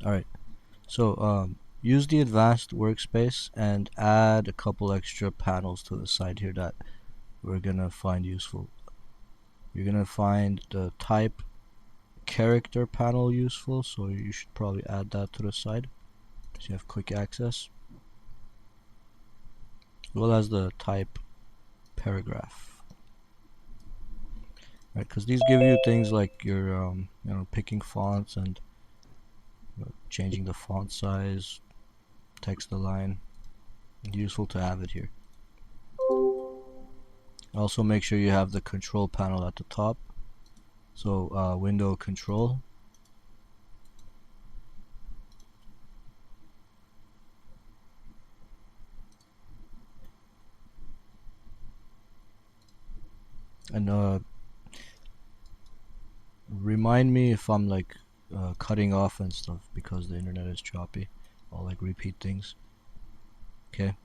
Alright, so use the advanced workspace and add a couple extra panels to the side here that we're gonna find useful. You're gonna find the type character panel useful, so you should probably add that to the side so you have quick access, as well as the type paragraph. Right, because these give you things like your picking fonts and changing the font size, text align. Useful to have it here. Also make sure you have the control panel at the top. So window control. And remind me if I'm like cutting off and stuff because the internet is choppy. I'll like repeat things. Okay.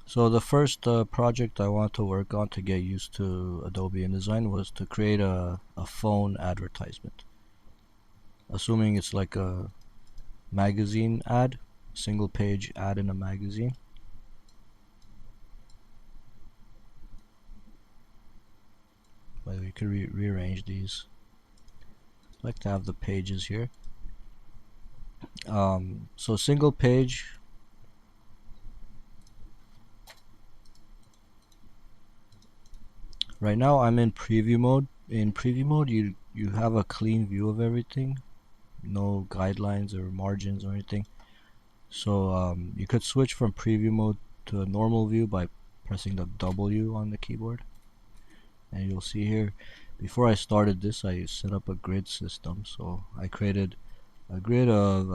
So the first project I want to work on to get used to Adobe InDesign was to create a phone advertisement. Assuming it's like a magazine ad, single page ad in a magazine. By the way, you could rearrange these. I like to have the pages here. So single page. Right now I'm in preview mode. In preview mode, you have a clean view of everything, no guidelines or margins or anything. So you could switch from preview mode to a normal view by pressing the W on the keyboard. And you'll see here, before I started this, I set up a grid system. So I created a grid of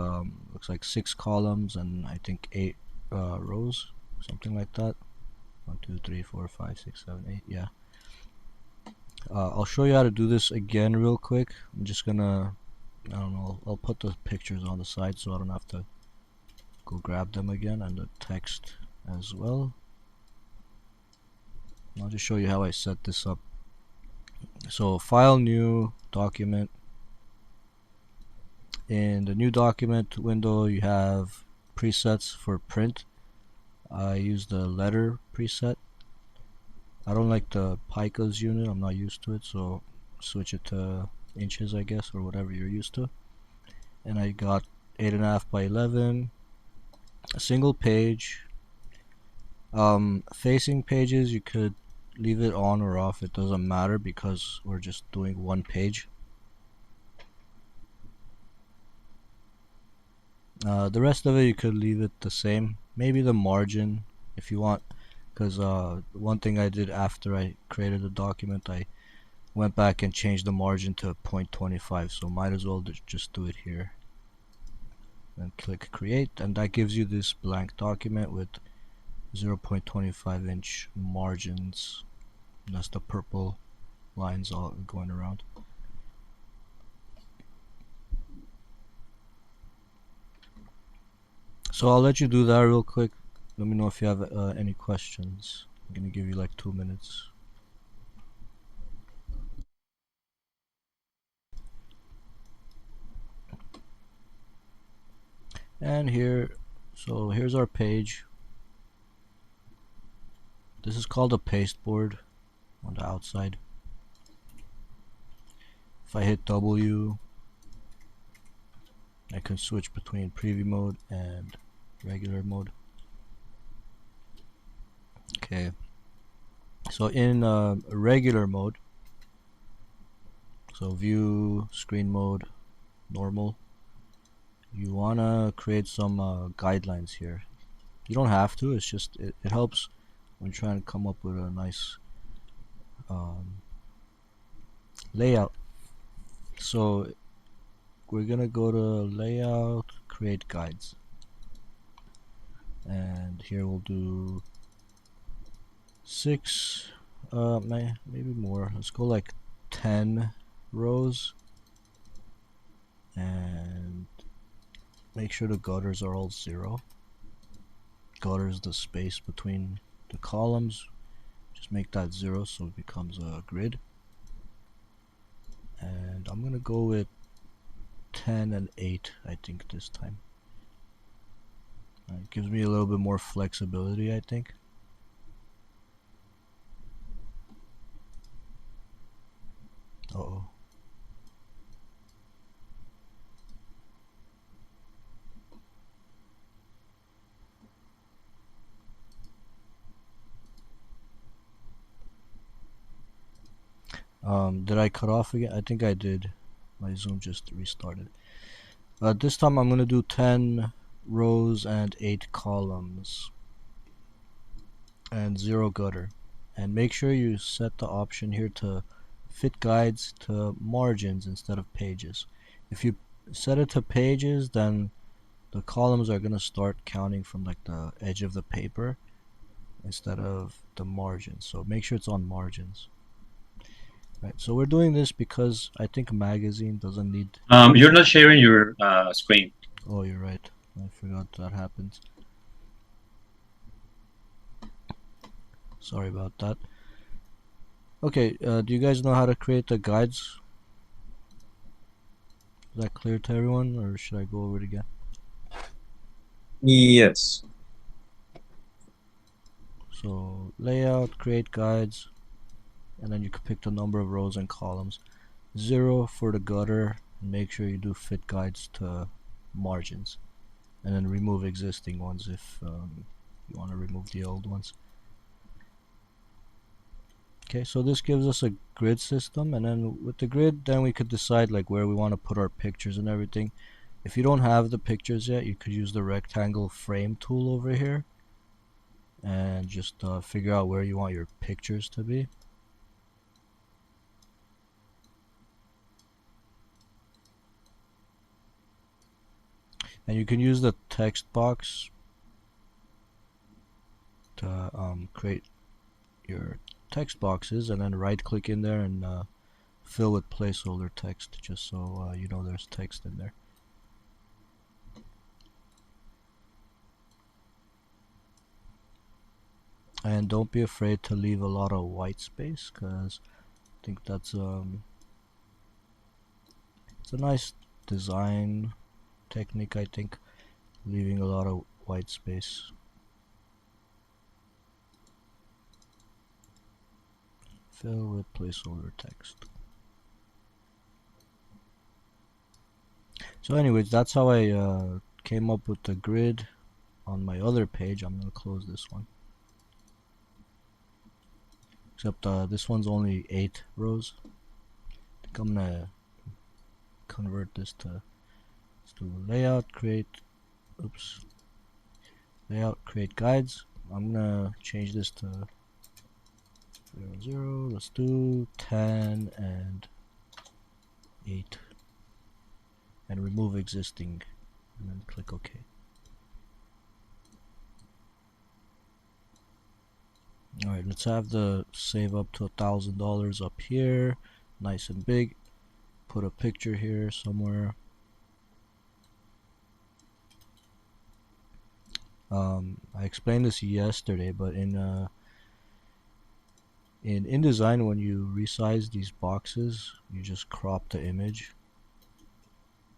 looks like 6 columns and I think 8 rows, something like that. 1, 2, 3, 4, 5, 6, 7, 8. Yeah. I'll show you how to do this again real quick. I'm just gonna, I don't know, I'll put the pictures on the side so I don't have to go grab them again, and the text as well. I'll just show you how I set this up. So file, new document. In the new document window you have presets for print. I use the letter preset. I don't like the picas unit, I'm not used to it, so switch it to inches I guess, or whatever you're used to. And I got 8.5 by 11, a single page. Facing pages you could leave it on or off, it doesn't matter because we're just doing one page. The rest of it you could leave it the same, maybe the margin if you want, because one thing I did after I created the document, I went back and changed the margin to 0.25, so might as well just do it here. And click create, and that gives you this blank document with 0.25 inch margins. That's the purple lines all going around. So I'll let you do that real quick. Let me know if you have any questions. I'm gonna give you like 2 minutes. And here, so here's our page. This is called a pasteboard on the outside. If I hit W, I can switch between preview mode and regular mode. Okay, so in regular mode, so view, screen mode, normal, you wanna create some guidelines here. You don't have to, it's just it helps when trying to come up with a nice layout. So we're gonna go to layout, create guides, and here we'll do 6, maybe more. Let's go like 10 rows, and make sure the gutters are all 0. Gutter is the space between the columns. Just make that 0 so it becomes a grid. And I'm gonna go with 10 and 8, I think, this time. It gives me a little bit more flexibility, I think. Uh-oh. Did I cut off again? I think I did. My Zoom just restarted. This time I'm gonna do 10 rows and 8 columns and 0 gutter. And make sure you set the option here to fit guides to margins instead of pages. If you set it to pages, then the columns are gonna start counting from like the edge of the paper instead of the margins. So make sure it's on margins. Right. So we're doing this because I think a magazine doesn't need. You're not sharing your screen. Oh, you're right. I forgot that happens. Sorry about that. Okay, do you guys know how to create the guides? Is that clear to everyone, or should I go over it again? Yes. So, layout, create guides, and then you can pick the number of rows and columns. 0 for the gutter, and make sure you do fit guides to margins. And then remove existing ones if you want to remove the old ones. Okay, so this gives us a grid system, and then with the grid, then we could decide like where we want to put our pictures and everything. If you don't have the pictures yet, you could use the rectangle frame tool over here and just figure out where you want your pictures to be. And you can use the text box to create your text boxes, and then right click in there and fill with placeholder text, just so you know there's text in there. And don't be afraid to leave a lot of white space, because I think it's a nice design technique, I think, leaving a lot of white space. Fill with placeholder text. So anyways, that's how I came up with the grid on my other page. I'm going to close this one. Except this one's only 8 rows. I think I'm going to convert this to, let's do layout, create, oops, layout, create guides. I'm going to change this to 0, 0. Let's do 10 and 8. And remove existing. And then click OK. Alright, let's have the save up to $1,000 up here. Nice and big. Put a picture here somewhere. I explained this yesterday, but in InDesign, when you resize these boxes, you just crop the image.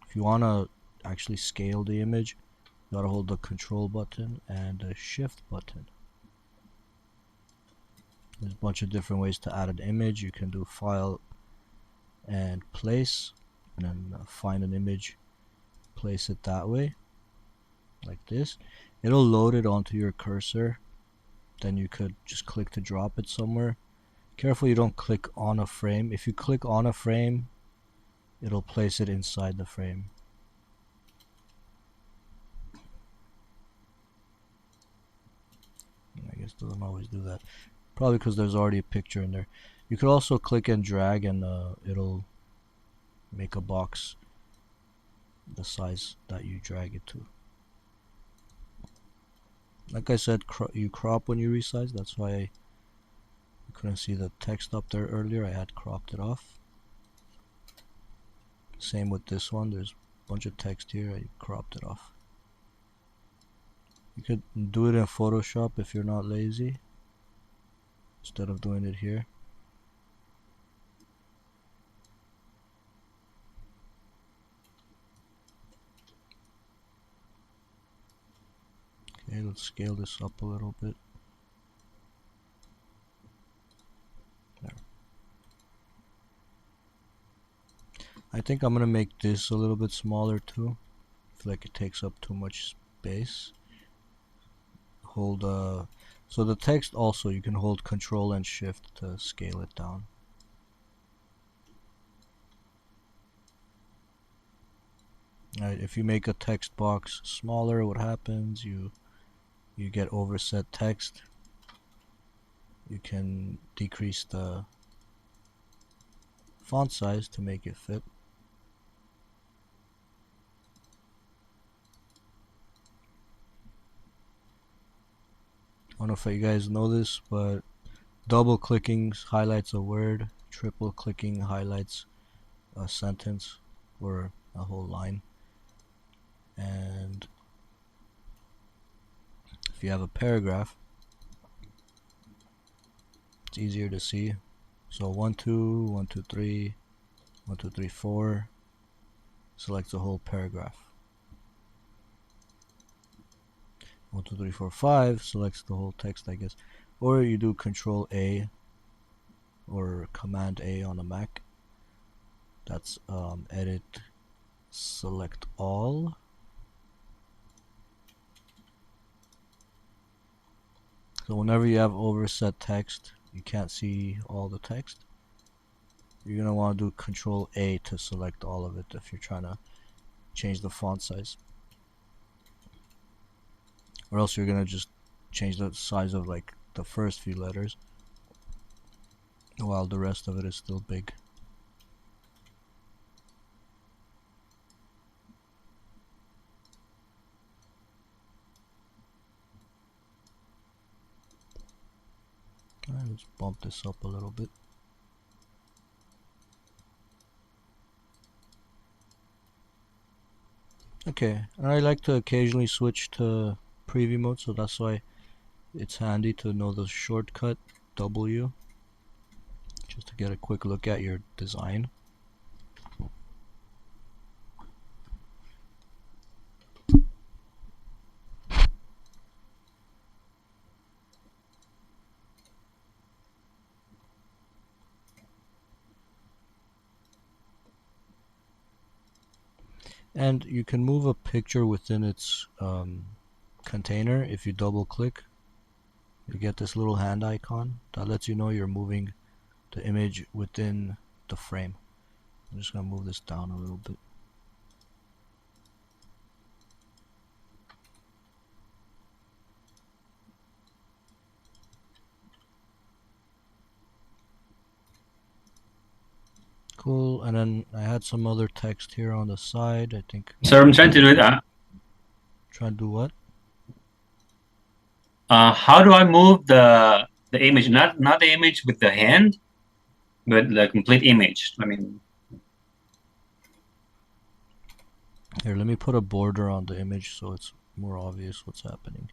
If you want to actually scale the image, you gotta hold the control button and the shift button. There's a bunch of different ways to add an image. You can do file and place, and then find an image, place it that way, like this. It'll load it onto your cursor. Then you could just click to drop it somewhere. Careful you don't click on a frame. If you click on a frame, it'll place it inside the frame. I guess it doesn't always do that. Probably because there's already a picture in there. You could also click and drag, and it'll make a box the size that you drag it to. Like I said, you crop when you resize. That's why you couldn't see the text up there earlier. I had cropped it off. Same with this one. There's a bunch of text here. I cropped it off. You could do it in Photoshop if you're not lazy, instead of doing it here. let's scale this up a little bit. There. I think I'm gonna make this a little bit smaller too. I feel like it takes up too much space. Hold so the text also you can hold Control and Shift to scale it down. Alright, if you make a text box smaller, what happens? You get overset text. You can decrease the font size to make it fit. I don't know if you guys know this, but double clicking highlights a word, triple clicking highlights a sentence or a whole line. And if you have a paragraph, it's easier to see. So 1, 2, 1, 2, 3, 1, 2, 3, 4 selects the whole paragraph. 1, 2, 3, 4, 5 selects the whole text, I guess. Or you do Control A or Command A on a Mac. That's edit, select all. So whenever you have overset text, you can't see all the text. You're gonna want to do Control A to select all of it if you're trying to change the font size. Or else you're gonna just change the size of like the first few letters while the rest of it is still big. Alright, let's bump this up a little bit. Okay, and I like to occasionally switch to preview mode, so that's why it's handy to know the shortcut W, just to get a quick look at your design. And you can move a picture within its container. If you double click, you get this little hand icon that lets you know you're moving the image within the frame. I'm just gonna move this down a little bit. Cool, and then I had some other text here on the side. I think So I'm trying to do it. try to do what? How do I move the image? Not the image with the hand, but the complete image. I mean, Here, let me put a border on the image so it's more obvious what's happening.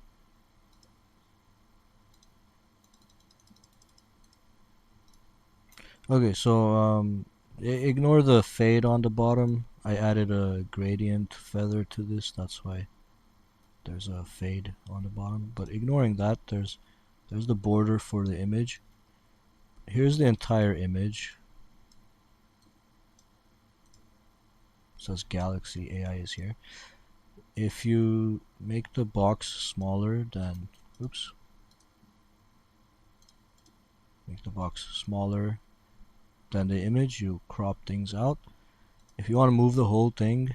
Okay, so ignore the fade on the bottom. I added a gradient feather to this, that's why there's a fade on the bottom. But ignoring that, there's the border for the image. Here's the entire image. It says Galaxy AI is here. If you make the box smaller than, oops, make the box smaller than the image, you crop things out. If you want to move the whole thing,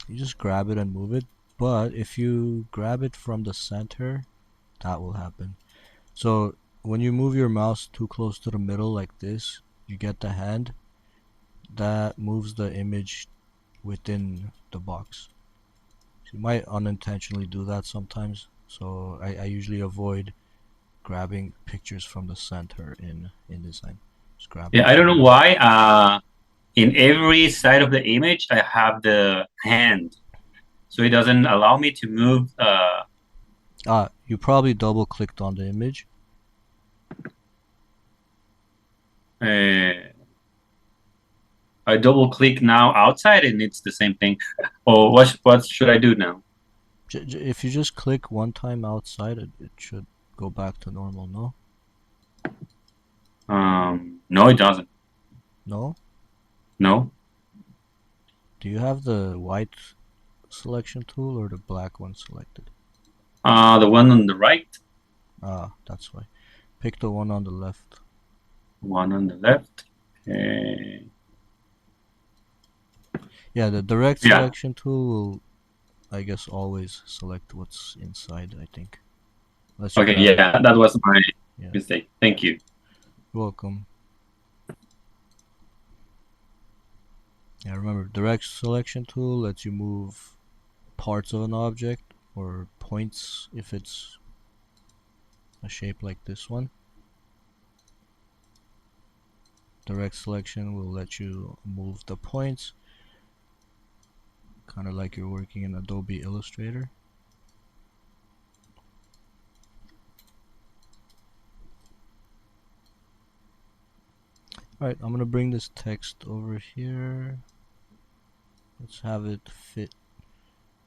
you just grab it and move it. But if you grab it from the center, that will happen. So when you move your mouse too close to the middle like this, you get the hand that moves the image within the box. So you might unintentionally do that sometimes. So I usually avoid grabbing pictures from the center in InDesign. Just grab yeah, them I don't from know the. why. In every side of the image, I have the hand, so it doesn't allow me to move. You probably double clicked on the image. Uh, I double click now outside, and it's the same thing. Or what should I do now? If you just click one time outside, it should go back to normal. No, No, it doesn't. no. No. Do you have the white selection tool or the black one selected? The one on the right, Ah, that's why. Pick the one on the left. one on the left. Okay. Yeah, the direct Yeah. selection tool will, I guess, always select what's inside, I think. Unless you Okay. grab it. Yeah, that was my Yeah, mistake. Thank you. you're welcome. Yeah, remember, direct selection tool lets you move parts of an object or points if it's a shape like this one. Direct selection will let you move the points, kind of like you're working in Adobe Illustrator. Alright, I'm gonna bring this text over here. Let's have it fit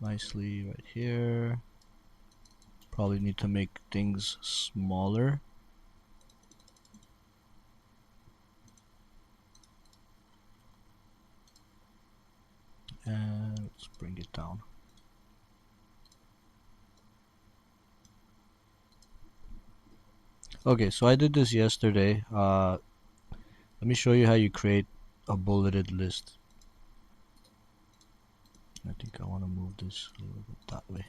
nicely right here. Probably need to make things smaller. And let's bring it down. Okay, so I did this yesterday. Let me show you how you create a bulleted list. I think I want to move this a little bit that way.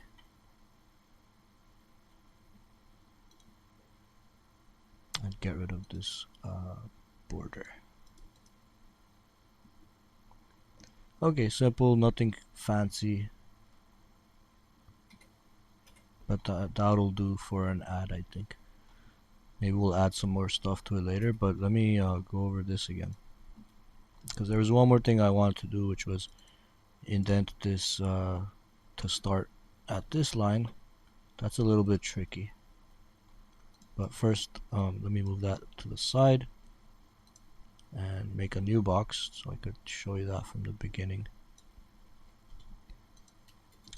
And get rid of this border. Okay, simple, nothing fancy. But that'll do for an ad, I think. Maybe we'll add some more stuff to it later, but let me go over this again. Because there was one more thing I wanted to do, which was indent this to start at this line. That's a little bit tricky. But first, let me move that to the side and make a new box so I could show you that from the beginning.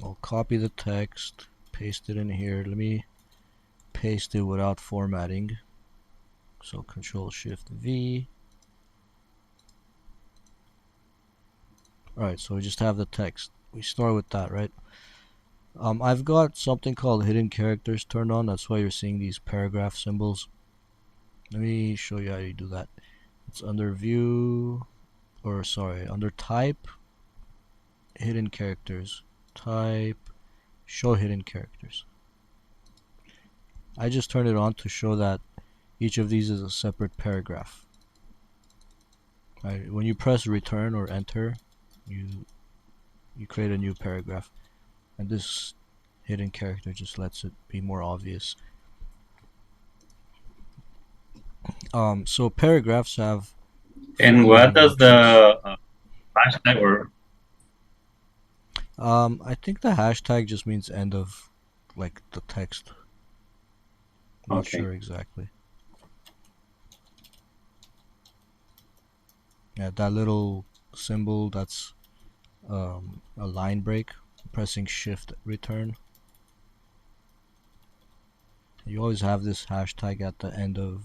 I'll copy the text, paste it in here. Let me paste it without formatting. So Control Shift V. Alright, so we just have the text. We start with that, right? I've got something called hidden characters turned on. That's why you're seeing these paragraph symbols. Let me show you how you do that. It's under View, or sorry, under Type, Hidden Characters. Type, Show Hidden Characters. I just turned it on to show that each of these is a separate paragraph. Right? When you press Return or Enter, you create a new paragraph, and this hidden character just lets it be more obvious. So paragraphs have And four what main does options. the hashtag or I think the hashtag just means end of like the text. I'm not okay. sure exactly. Yeah, that little symbol, that's a line break. Pressing Shift Return. You always have this hashtag at the end of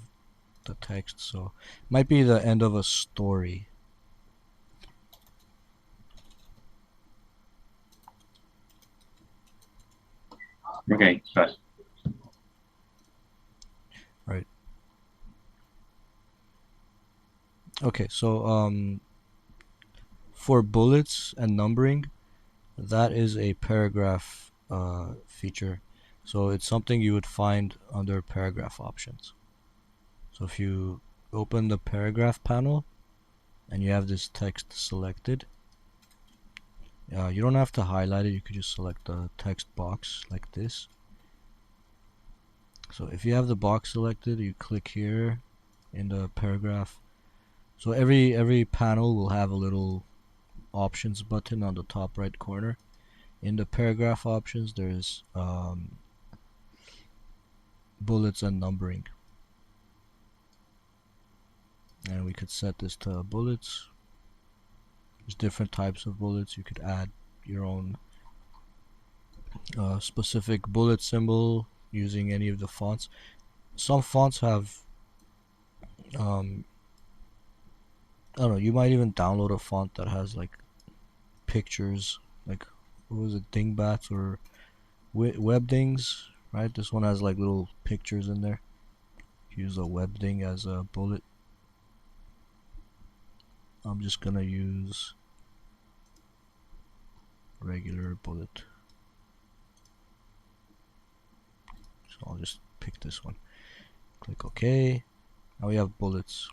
the text, so it might be the end of a story. Okay, got it. Right. Okay, so for bullets and numbering, that is a paragraph feature. So it's something you would find under paragraph options. So if you open the paragraph panel and you have this text selected, you don't have to highlight it. You could just select the text box like this. So if you have the box selected, you click here in the paragraph. So every panel will have a little options button on the top right corner. In the paragraph options, there's bullets and numbering, and we could set this to bullets. There's different types of bullets. You could add your own a specific bullet symbol using any of the fonts. Some fonts have, um, I don't know, you might even download a font that has like pictures, like, what was it, dingbats or webdings, right? This one has like little pictures in there. Use a webding as a bullet. I'm just gonna use regular bullet. So I'll just pick this one. Click OK. Now we have bullets.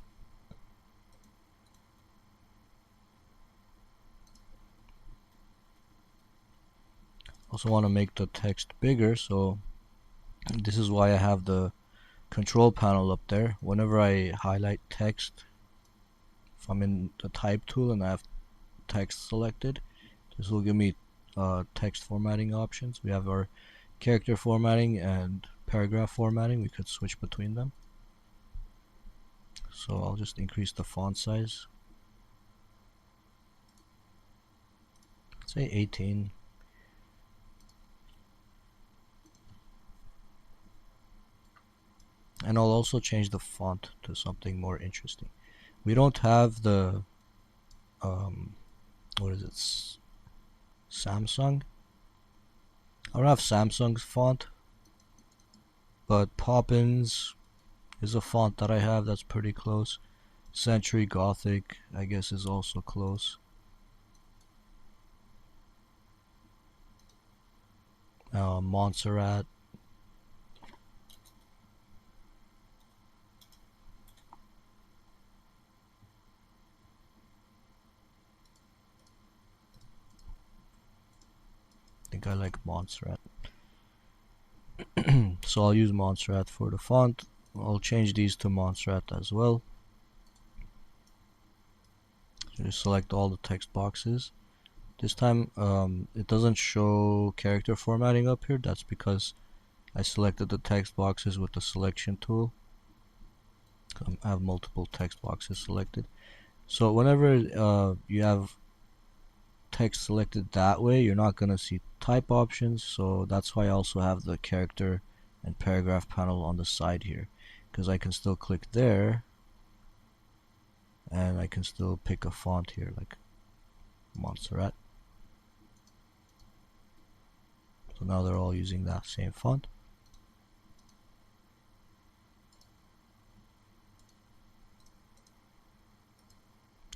Also want to make the text bigger, so this is why I have the control panel up there. Whenever I highlight text, if I'm in the type tool and I have text selected, this will give me text formatting options. We have our character formatting and paragraph formatting. We could switch between them. So I'll just increase the font size. Say 18. And I'll also change the font to something more interesting. We don't have the what is it? Samsung. I don't have Samsung's font, but Poppins is a font that I have that's pretty close. Century Gothic, I guess, is also close. Montserrat. I think I like Montserrat. So I'll use Montserrat for the font. I'll change these to Montserrat as well. So just select all the text boxes. This time it doesn't show character formatting up here. That's because I selected the text boxes with the selection tool. I have multiple text boxes selected. So whenever you have text selected that way, you're not going to see type options. So that's why I also have the character and paragraph panel on the side here, because I can still click there and I can still pick a font here like Montserrat. So now they're all using that same font.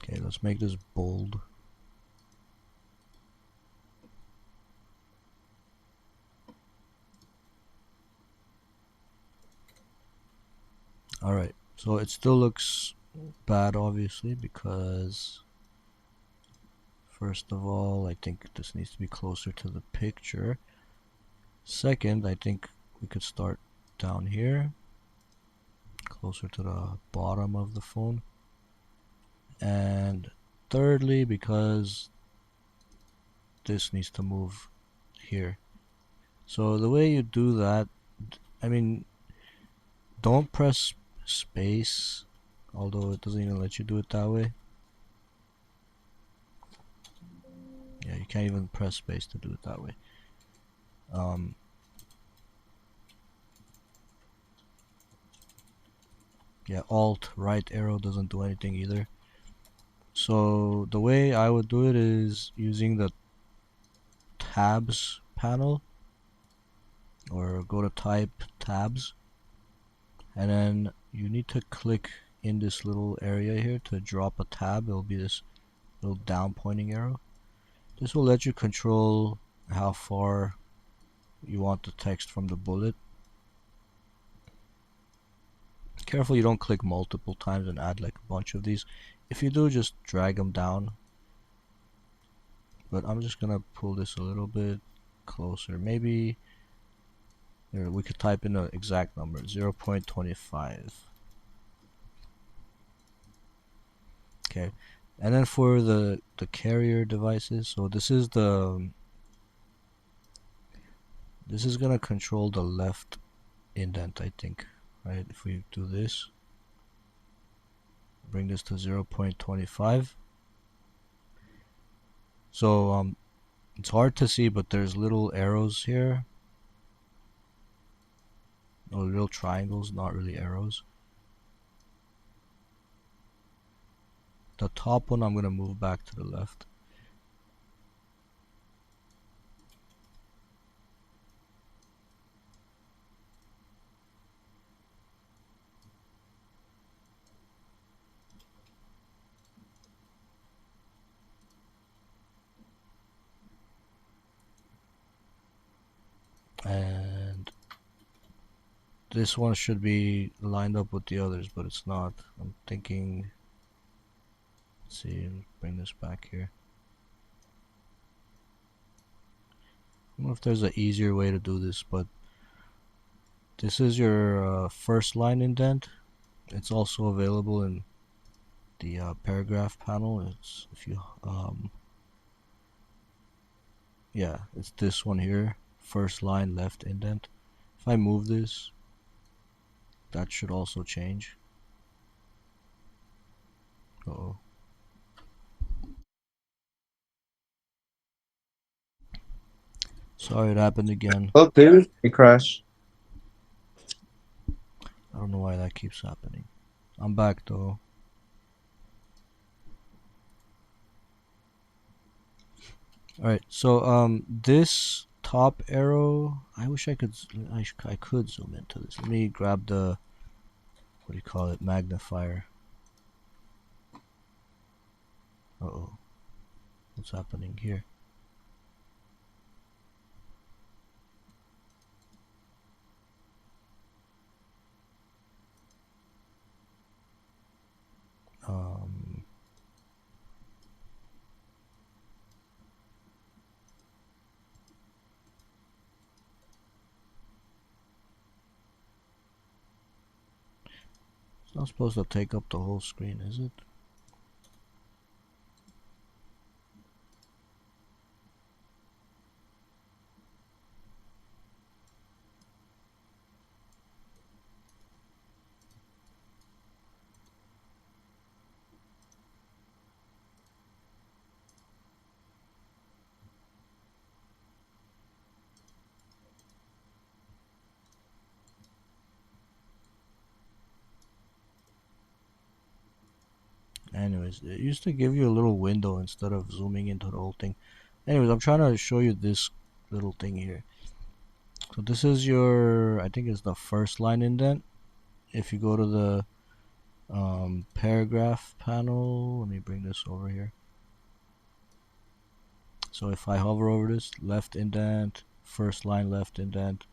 Okay, let's make this bold. Alright, so it still looks bad obviously because first of all, I think this needs to be closer to the picture. Second, I think we could start down here, closer to the bottom of the phone. And thirdly, because this needs to move here. So the way you do that, I mean, don't press space, although it doesn't even let you do it that way. Yeah, you can't even press space to do it that way. Yeah, alt right arrow doesn't do anything either. So the way I would do it is using the tabs panel, or go to type tabs, and then you need to click in this little area here to drop a tab. It'll be this little down pointing arrow. This will let you control how far you want the text from the bullet. Careful you don't click multiple times and add like a bunch of these. If you do, just drag them down. But I'm just gonna pull this a little bit closer. Maybe here, we could type in an exact number, 0.25. Okay, and then for the carrier devices, so this is gonna control the left indent, I think, right? If we do this, bring this to 0.25. So It's hard to see, but there's little arrows here, or little triangles, not really arrows. The top one I'm gonna move back to the left. And this one should be lined up with the others, but it's not. I'm thinking, let's see, bring this back here. I don't know if there's an easier way to do this, but this is your first line indent. It's also available in the paragraph panel. It's if you yeah, it's this one here, first line left indent. If I move this, that should also change. Uh-oh. Sorry, it happened again. Oh, dude, it crashed. I don't know why that keeps happening. I'm back though. Alright, so this top arrow, I wish I could zoom into this. Let me grab the, what do you call it, magnifier. Uh-oh. What's happening here? Um, it's not supposed to take up the whole screen, is it? Anyways, it used to give you a little window instead of zooming into the whole thing. Anyways, I'm trying to show you this little thing here. So this is your, I think it's the first line indent. If you go to the paragraph panel, let me bring this over here. So if I hover over this, left indent, first line left indent.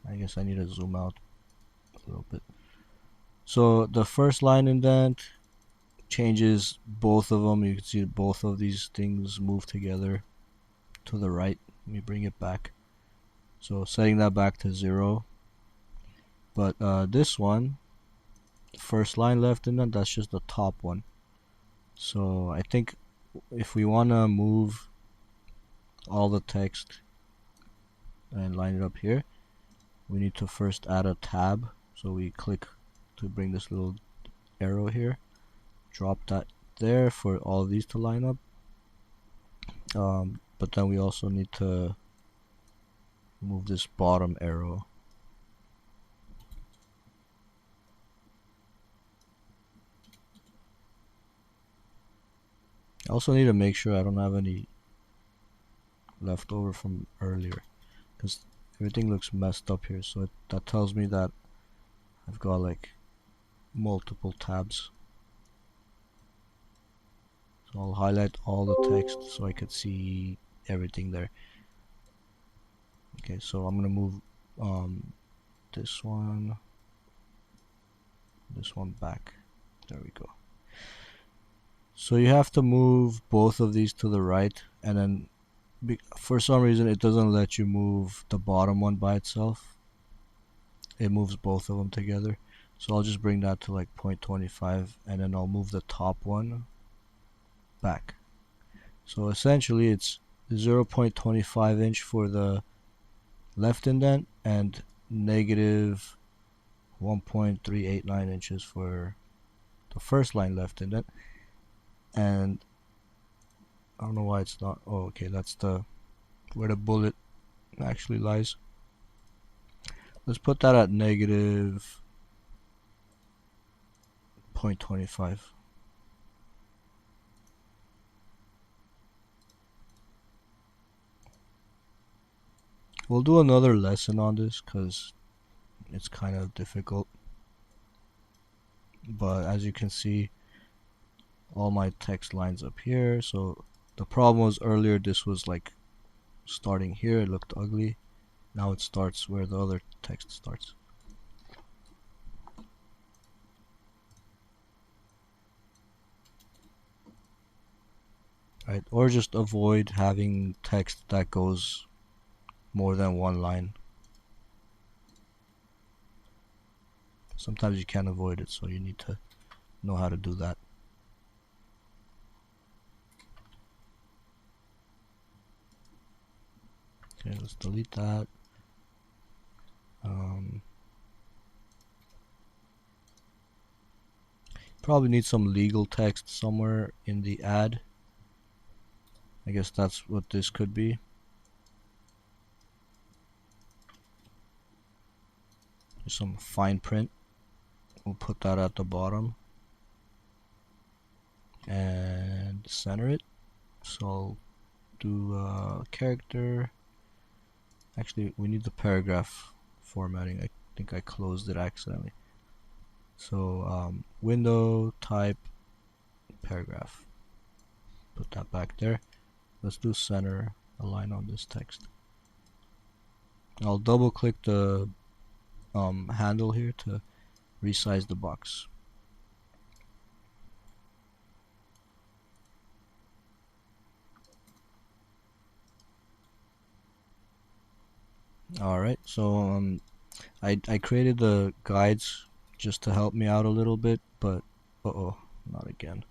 I guess I need to zoom out a little bit. So the first line indent changes both of them. You can see both of these things move together to the right. Let me bring it back. So setting that back to 0. But this one, first line left indent, that's just the top one. So I think if we want to move all the text and line it up here, we need to first add a tab. So we click to bring this little arrow here, drop that there for all of these to line up. But then we also need to move this bottom arrow. I also need to make sure I don't have any left over from earlier, because everything looks messed up here. So that tells me that I've got like multiple tabs. So I'll highlight all the text so I could see everything there. Okay, so I'm gonna move this one back. There we go. So you have to move both of these to the right, and then for some reason it doesn't let you move the bottom one by itself. It moves both of them together. So I'll just bring that to like 0.25, and then I'll move the top one back. So essentially it's 0.25 inch for the left indent and negative 1.389 inches for the first line left indent, and I don't know why it's not. Oh, okay, that's the where the bullet actually lies. Let's put that at negative 0.25. We'll do another lesson on this because it's kind of difficult. But as you can see, all my text lines up here. So the problem was earlier this was like starting here, it looked ugly. Now it starts where the other text starts. Right? Or just avoid having text that goes more than one line. Sometimes you can't avoid it, so you need to know how to do that. Okay, let's delete that. Um, Probably need some legal text somewhere in the ad. I guess that's what this could be. Just some fine print. We'll put that at the bottom and center it. So I'll do character. Actually, we need the paragraph formatting. I think I closed it accidentally. So window type paragraph. Put that back there. Let's do center align on this text. I'll double click the handle here to resize the box. Alright, so I created the guides just to help me out a little bit, but uh-oh, not again.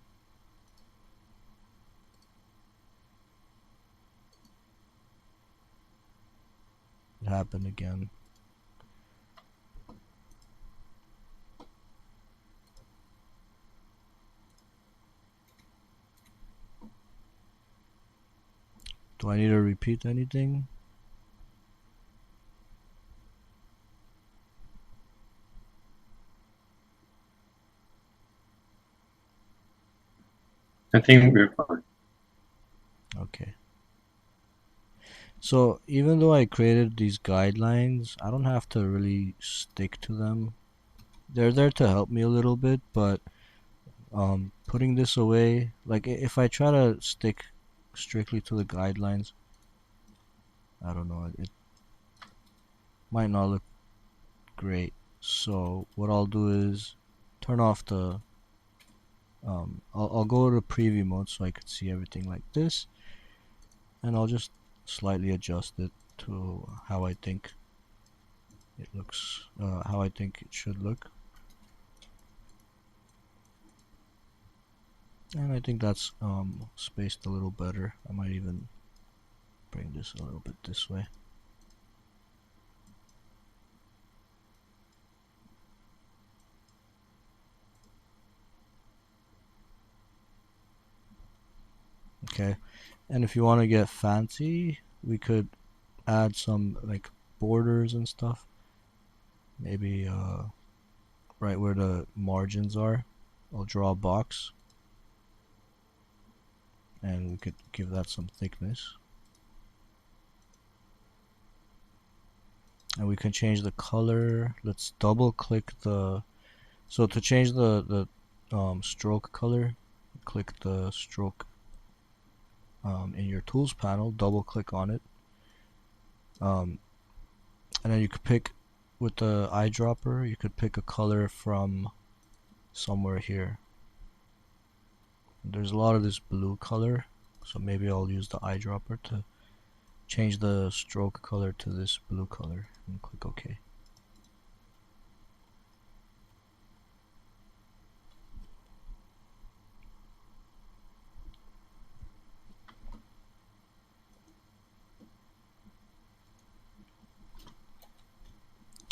It happened again. Do I need to repeat anything? I think we're fine. Okay. So even though I created these guidelines, I don't have to really stick to them. They're there to help me a little bit, but putting this away, like if I try to stick strictly to the guidelines, I don't know, it might not look great. So what I'll do is turn off the I'll go to preview mode so I can see everything like this, and I'll just slightly adjust it to how I think it looks, how I think it should look. And I think that's spaced a little better. I might even bring this a little bit this way. Okay, and if you want to get fancy, we could add some like borders and stuff. Maybe right where the margins are, I'll draw a box, and we could give that some thickness. And we can change the color. Let's double click the, so to change the stroke color, click the stroke in your tools panel, double click on it, and then you could pick with the eyedropper, you could pick a color from somewhere here. There's a lot of this blue color, so maybe I'll use the eyedropper to change the stroke color to this blue color and click OK.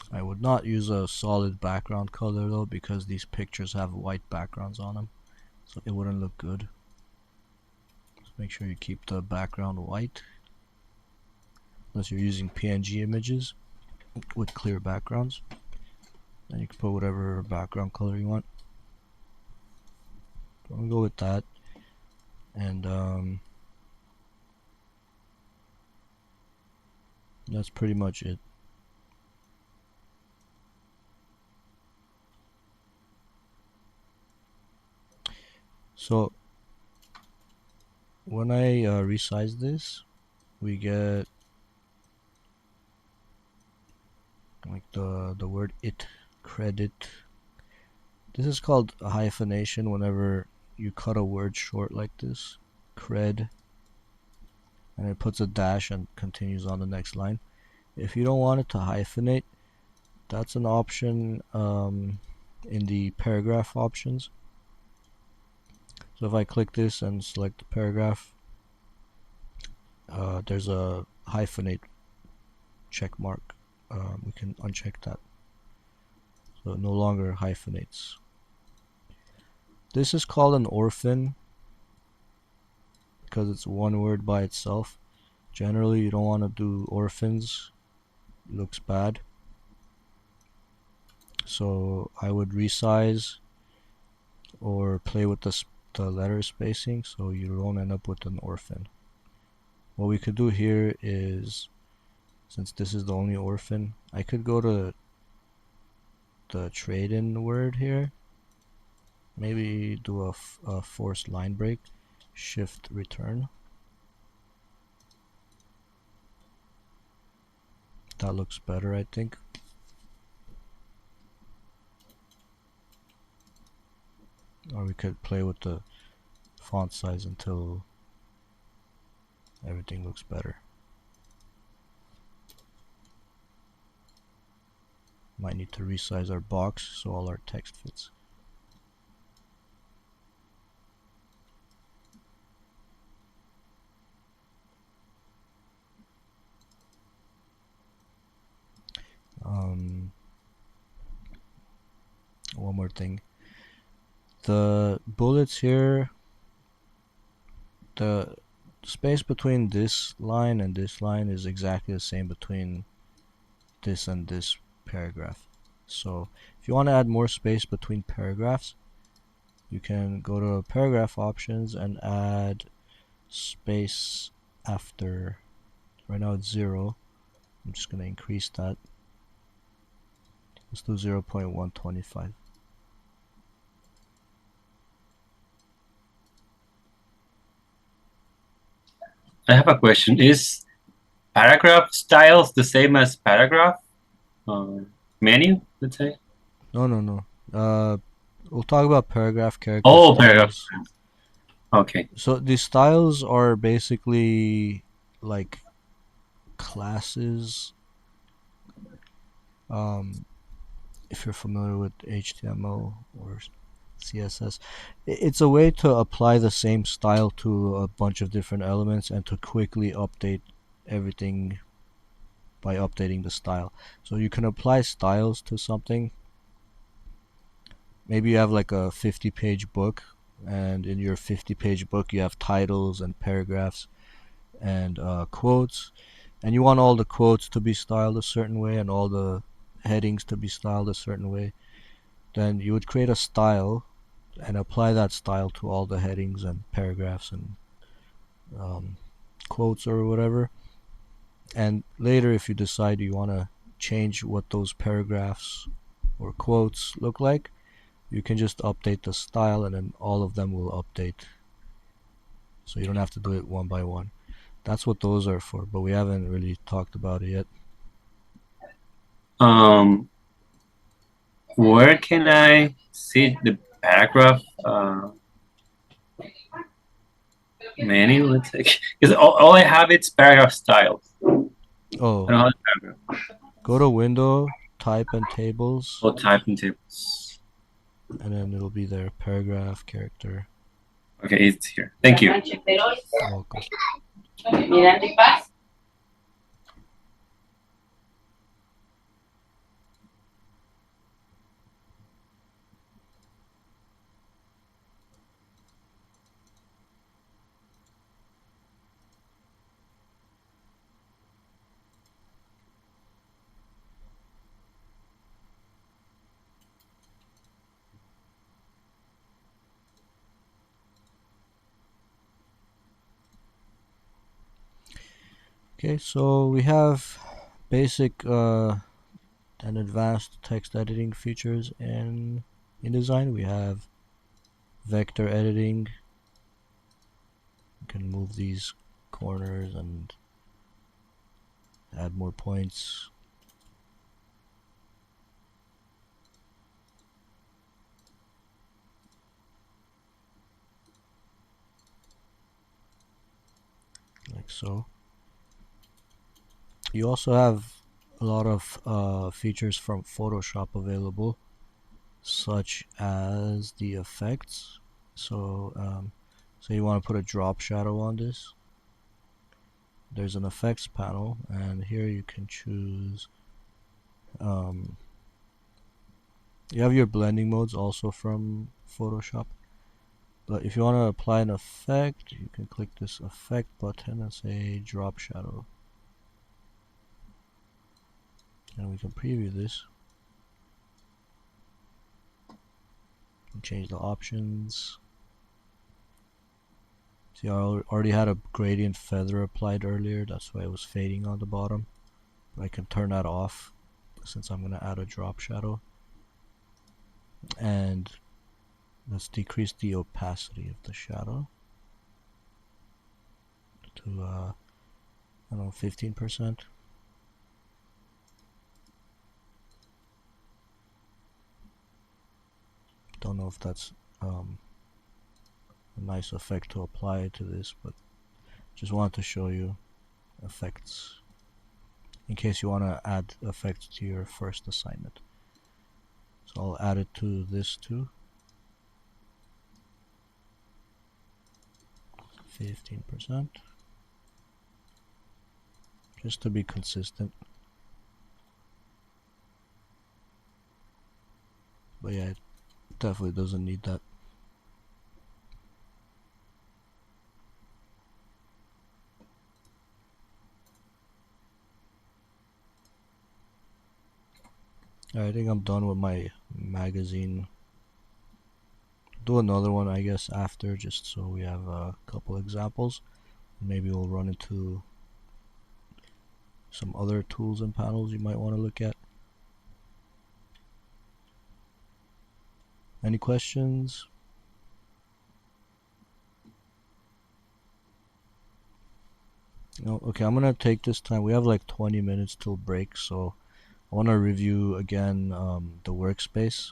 I would would not use a solid background color though, because these pictures have white backgrounds on them, so it wouldn't look good. So make sure you keep the background white, unless you're using PNG images with clear backgrounds. Then you can put whatever background color you want. I'm gonna go with that, and that's pretty much it. So when I resize this, we get like the word it, credit. This is called a hyphenation whenever you cut a word short like this, cred, and it puts a dash and continues on the next line. If you don't want it to hyphenate, that's an option in the paragraph options. So if I click this and select the paragraph, there's a hyphenate check mark. We can uncheck that, so it no longer hyphenates. This is called an orphan because it's one word by itself. Generally, you don't want to do orphans. It looks bad. So I would resize or play with the letter spacing so you don't end up with an orphan. What we could do here is, since this is the only orphan, I could go to the trade-in word here. Maybe do a forced line break, shift return. That looks better, I think. Or we could play with the font size until everything looks better. Might need to resize our box so all our text fits. One more thing. The bullets here, the space between this line and this line is exactly the same between this and this paragraph. So if you want to add more space between paragraphs, you can go to paragraph options and add space after. Right now it's 0. I'm just going to increase that. Let's do 0.125. I have a question. Is paragraph styles the same as paragraph menu, let's say? No. We'll talk about paragraph character Oh, paragraph. styles. Okay. So these styles are basically like classes. If you're familiar with HTML or CSS, it's a way to apply the same style to a bunch of different elements and to quickly update everything by updating the style. So you can apply styles to something. Maybe you have like a 50-page book, and in your 50-page book you have titles and paragraphs and quotes, and you want all the quotes to be styled a certain way and all the headings to be styled a certain way. Then you would create a style and apply that style to all the headings and paragraphs and quotes or whatever. And later, if you decide you want to change what those paragraphs or quotes look like, you can just update the style and then all of them will update. So you don't have to do it one by one. That's what those are for, but we haven't really talked about it yet. Where can I see the paragraph menu? Let's say, because all I have is paragraph styles. I Oh, don't have paragraph. go to Window, type in tables, All type in tables. and then it'll be there, paragraph character. Okay, it's here. Thank you. You're welcome. Okay, so we have basic and advanced text editing features in InDesign. We have vector editing. You can move these corners and add more points. Like so. You also have a lot of features from Photoshop available, such as the effects. So you want to put a drop shadow on this. There's an effects panel, and here you can choose. Um, you have your blending modes also from Photoshop. But if you want to apply an effect, you can click this effect button and say drop shadow. And we can preview this and change the options. See, I already had a gradient feather applied earlier, that's why it was fading on the bottom. But I can turn that off since I'm going to add a drop shadow. And let's decrease the opacity of the shadow to, I don't know, 15%. Don't know if that's a nice effect to apply to this, but just wanted to show you effects in case you want to add effects to your first assignment. So I'll add it to this too. 15%. Just to be consistent. But yeah, it definitely doesn't need that. I think I'm done with my magazine. Do another one, I guess, after, just so we have a couple examples. Maybe we'll run into some other tools and panels you might want to look at. Any questions? No? Okay, I'm gonna take this time. We have like 20 minutes till break, so I want to review again the workspace.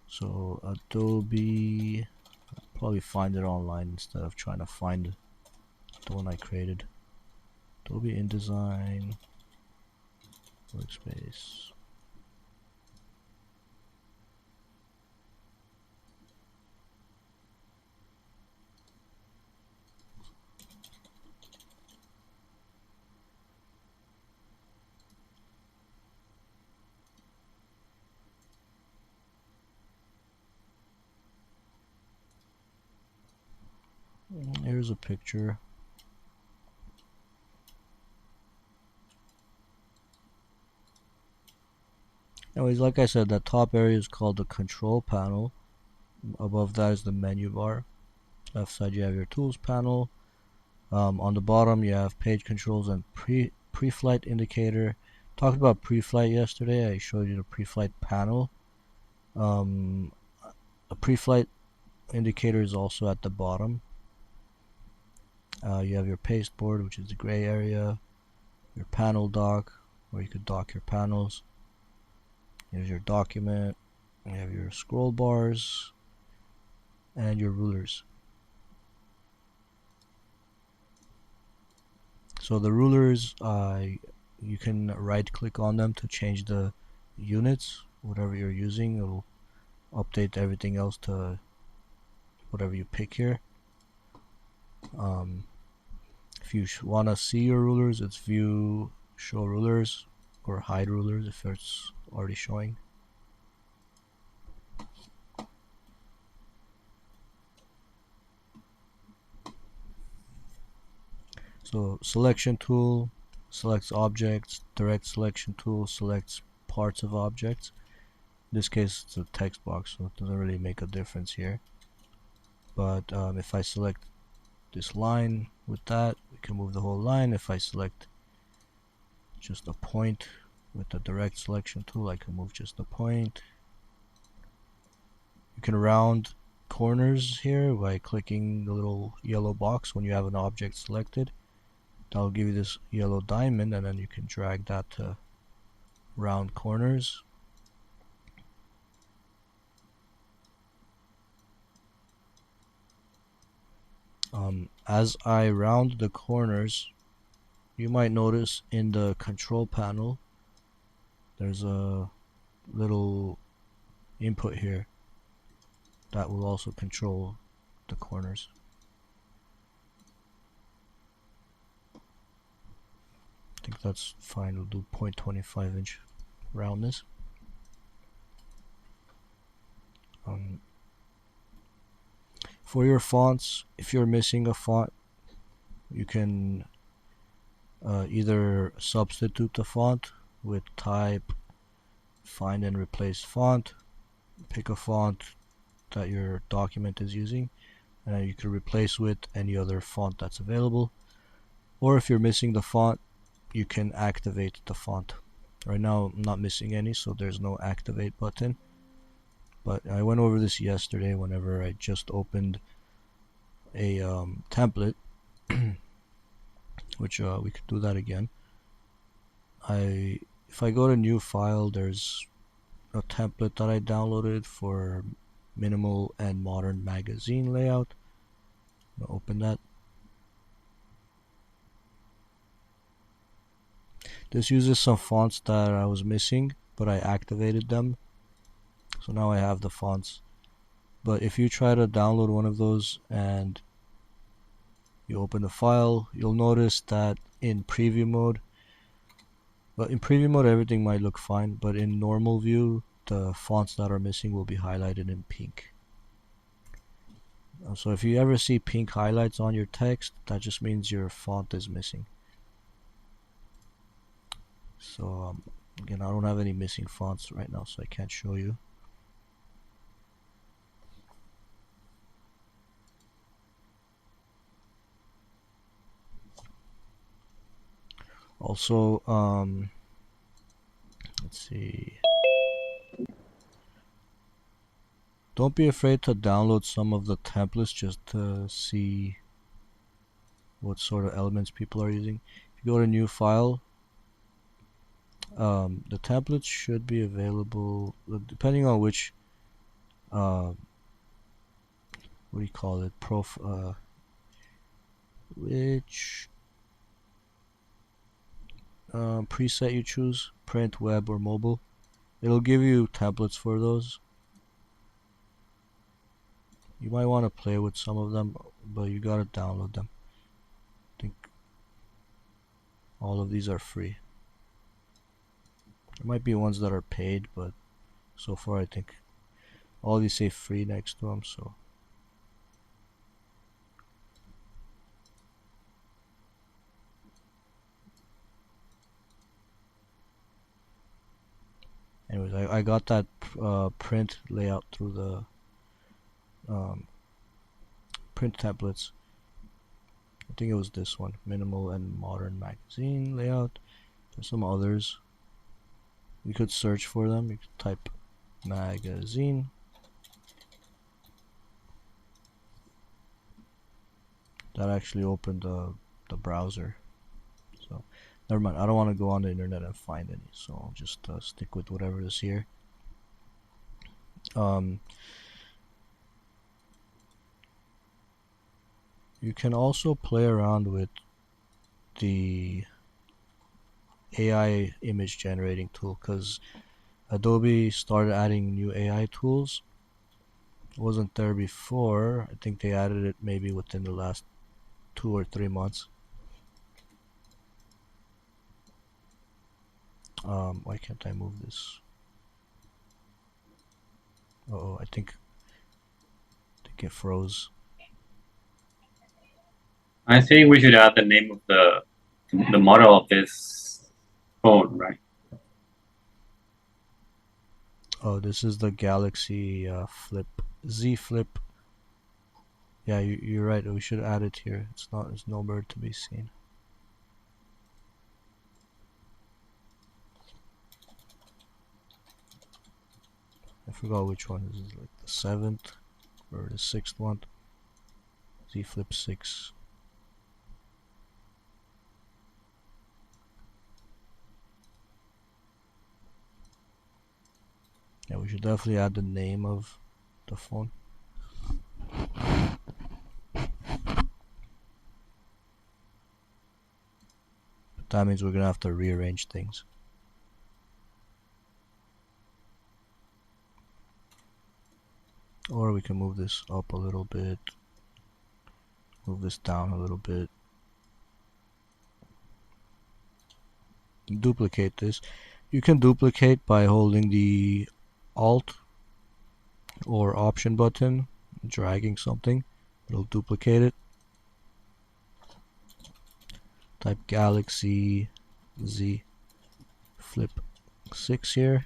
So Adobe, I'll probably find it online instead of trying to find the one I created. Adobe InDesign workspace. Here's a picture. Anyways, like I said, that top area is called the control panel. Above that is the menu bar. Left side you have your tools panel. On the bottom you have page controls and pre-flight indicator. Talked about pre-flight yesterday. I showed you the pre-flight panel. Um, a pre-flight indicator is also at the bottom. You have your pasteboard, which is the gray area. Your panel dock, where you could dock your panels. Here's your document. You have your scroll bars and your rulers. So the rulers, you can right click on them to change the units, whatever you're using. It'll update everything else to whatever you pick here. If you want to see your rulers, it's view, show rulers, or hide rulers if it's already showing. So selection tool selects objects, direct selection tool selects parts of objects. In this case it's a text box, so it doesn't really make a difference here. But if I select this line with that. We can move the whole line. If I select just a point with the direct selection tool, I can move just a point. You can round corners here by clicking the little yellow box when you have an object selected. That'll give you this yellow diamond, and then you can drag that to round corners. As I round the corners, you might notice in the control panel there's a little input here that will also control the corners. I think that's fine. We'll do 0.25 inch roundness. For your fonts, if you're missing a font, you can either substitute the font with type, find and replace font, pick a font that your document is using, and you can replace with any other font that's available. Or if you're missing the font, you can activate the font. Right now I'm not missing any, so there's no activate button. But I went over this yesterday whenever I just opened a template, which we could do that again. If I go to new file, there's a template that I downloaded for minimal and modern magazine layout. I'll open that. This uses some fonts that I was missing, but I activated them. So now I have the fonts. But if you try to download one of those and you open the file, you'll notice that in preview mode, but in preview mode everything might look fine, but in normal view, the fonts that are missing will be highlighted in pink. So if you ever see pink highlights on your text, that just means your font is missing. So again, I don't have any missing fonts right now, so I can't show you. Also, let's see. Don't be afraid to download some of the templates just to see what sort of elements people are using. If you go to new file, the templates should be available depending on which what do you call it, which preset you choose, print, web, or mobile. It'll give you templates for those. You might want to play with some of them, but you gotta download them. I think all of these are free. There might be ones that are paid, but so far I think all these say free next to them. So anyways, I got that print layout through the print templates. I think it was this one, minimal and modern magazine layout. There's some others. You could search for them. You could type magazine. That actually opened the browser. So never mind. I don't want to go on the internet and find any. So I'll just stick with whatever is here. You can also play around with the AI image generating tool because Adobe started adding new AI tools. It wasn't there before. I think they added it maybe within the last 2 or 3 months. Why can't I move this? Oh, I think it froze. I think we should add the name of the model of this phone, right? Oh, this is the Galaxy Flip Z Flip Yeah, you're right. We should add it here. It's not. It's nowhere to be seen. I forgot which one. Is it like the seventh or the sixth one? Z flip 6. Yeah, we should definitely add the name of the phone. But that means we're gonna have to rearrange things. Or we can move this up a little bit, move this down a little bit, duplicate this. You can duplicate by holding the Alt or Option button, dragging something. It'll duplicate it. Type Galaxy Z Flip 6 here.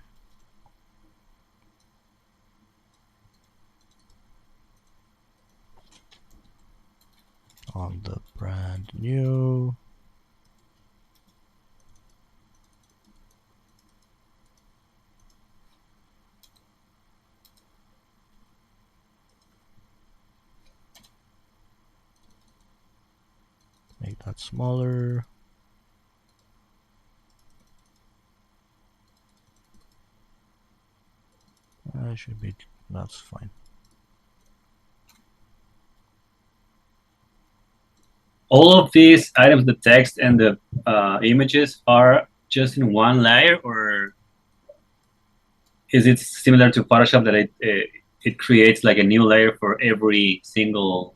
On the brand new. Make that smaller. That should be, that's fine. All of these items, the text and the images, are just in one layer, or is it similar to Photoshop that it creates like a new layer for every single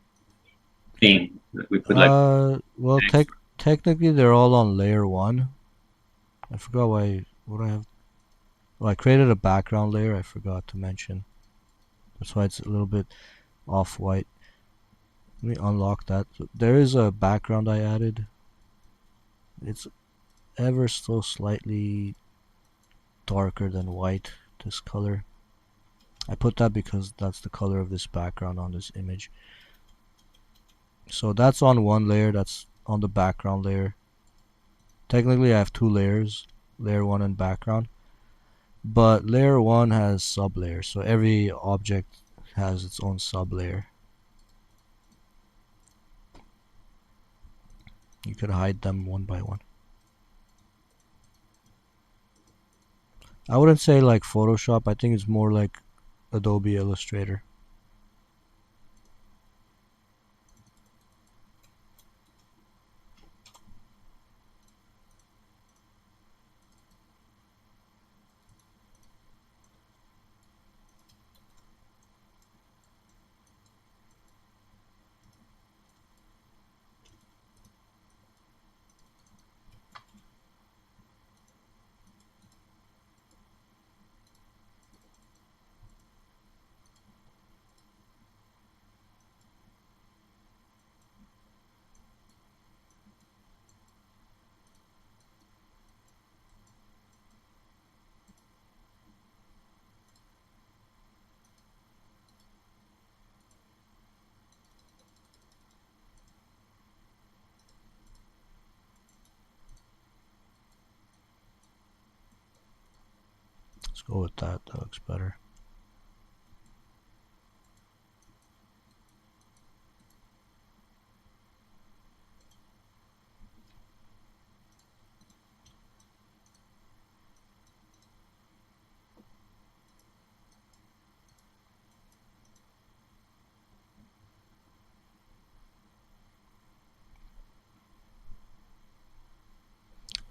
thing that we put like Well, text? technically they're all on layer one. I forgot what I have. Well, I created a background layer. I forgot to mention. That's why it's a little bit off white. Let me unlock that. So there is a background I added. It's ever so slightly darker than white. This color. I put that because that's the color of this background on this image. So that's on one layer. That's on the background layer. Technically, I have two layers, layer 1 and background. But layer 1 has sublayers, so every object has its own sublayer. You could hide them one by one. I wouldn't say like Photoshop, I think it's more like Adobe Illustrator. Let's go with that. That looks better.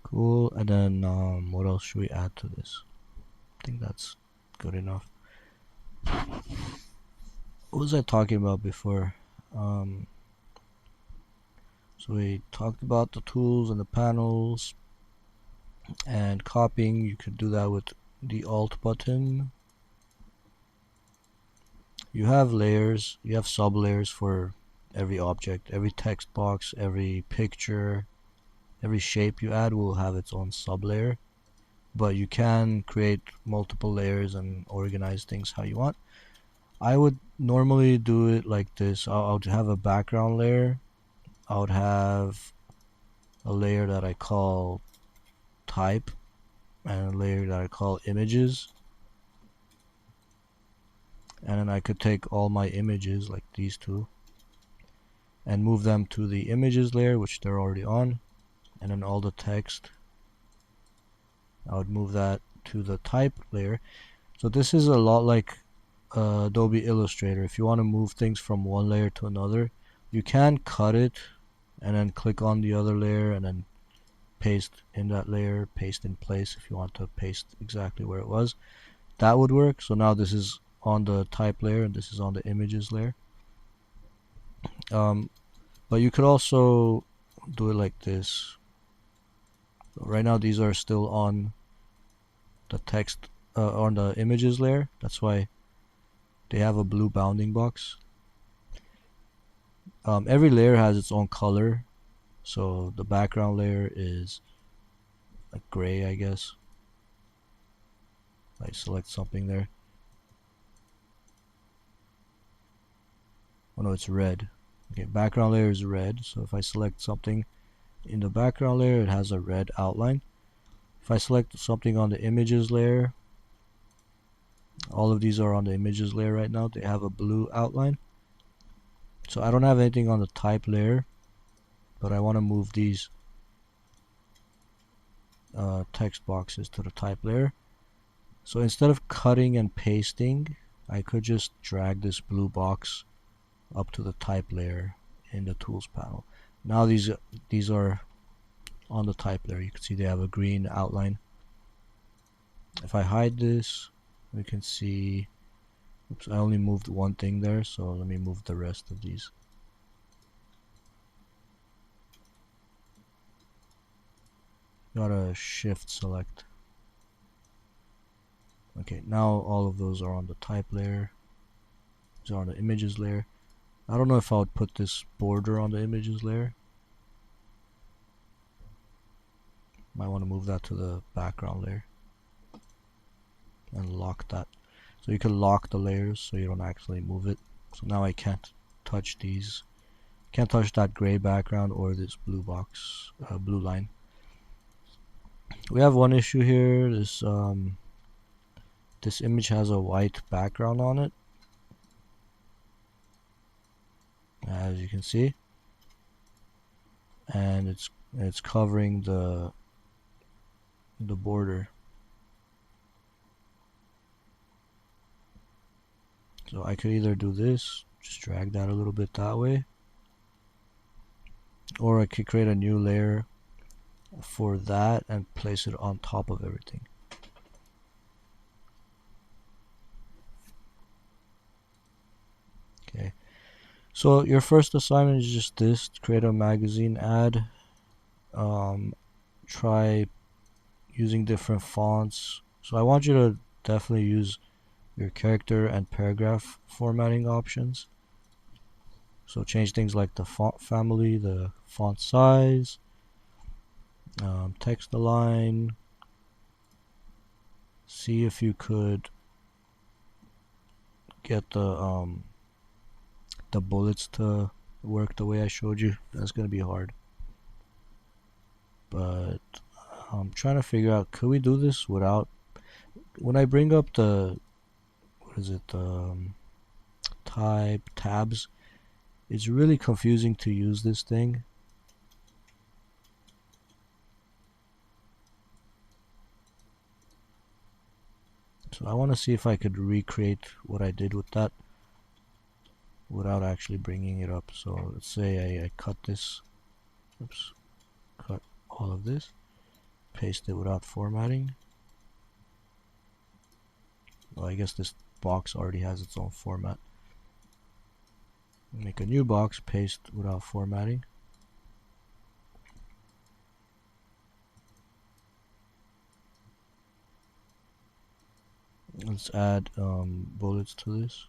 Cool. And then what else should we add to this? I think that's good enough. What was I talking about before? Um, so we talked about the tools and the panels and copying. You could do that with the Alt button. You have layers, you have sub layers for every object, every text box, every picture, every shape you add will have its own sub layer. But you can create multiple layers and organize things how you want. I would normally do it like this. I would have a background layer. I would have a layer that I call type and a layer that I call images. And then I could take all my images, like these two, and move them to the images layer, which they're already on. And then all the text, I would move that to the type layer. So this is a lot like Adobe Illustrator. If you want to move things from one layer to another, you can cut it and then click on the other layer and then paste in that layer, paste in place if you want to paste exactly where it was. That would work. So now this is on the type layer and this is on the images layer. Um, but you could also do it like this. Right now these are still on the text on the images layer. That's why they have a blue bounding box. Every layer has its own color. So the background layer is like gray, I guess. I select something there. Oh no, it's red. Okay, background layer is red. So if I select something in the background layer, it has a red outline. If I select something on the images layer, all of these are on the images layer right now. They have a blue outline. So I don't have anything on the type layer, but I want to move these text boxes to the type layer. So instead of cutting and pasting, I could just drag this blue box up to the type layer in the tools panel. Now these are on the type layer. You can see they have a green outline. If I hide this, we can see, oops, I only moved one thing there, so let me move the rest of these. Gotta shift select. Okay, now all of those are on the type layer. These are on the images layer. I don't know if I would put this border on the images layer. Might want to move that to the background layer and lock that. So you can lock the layers so you don't actually move it. So now I can't touch these. Can't touch that gray background or this blue box, blue line. We have one issue here. This image has a white background on it, as you can see, and it's covering the border. So I could either do this, just drag that a little bit that way, or I could create a new layer for that and place it on top of everything. Okay. So your first assignment is just this: create a magazine ad. Try using different fonts. So I want you to definitely use your character and paragraph formatting options. So change things like the font family, the font size, text align. See if you could get the bullets to work the way I showed you. That's gonna be hard, but I'm trying to figure out, could we do this without, when I bring up the, what is it, type tabs, it's really confusing to use this thing. So I want to see if I could recreate what I did with that without actually bringing it up. So let's say I cut this, oops, cut all of this, paste it without formatting. Well, I guess this box already has its own format. Make a new box, paste without formatting. Let's add bullets to this.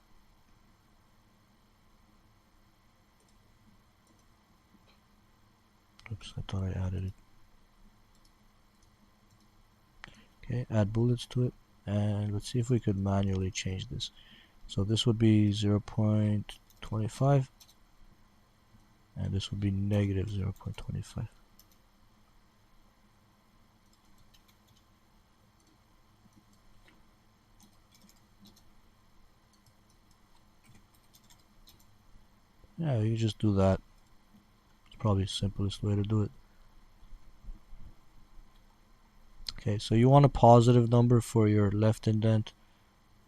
Oops, I thought I added it. Okay, add bullets to it, and let's see if we could manually change this. So this would be 0.25 and this would be negative 0.25. Yeah, you just do that. It's probably the simplest way to do it. Okay, so you want a positive number for your left indent,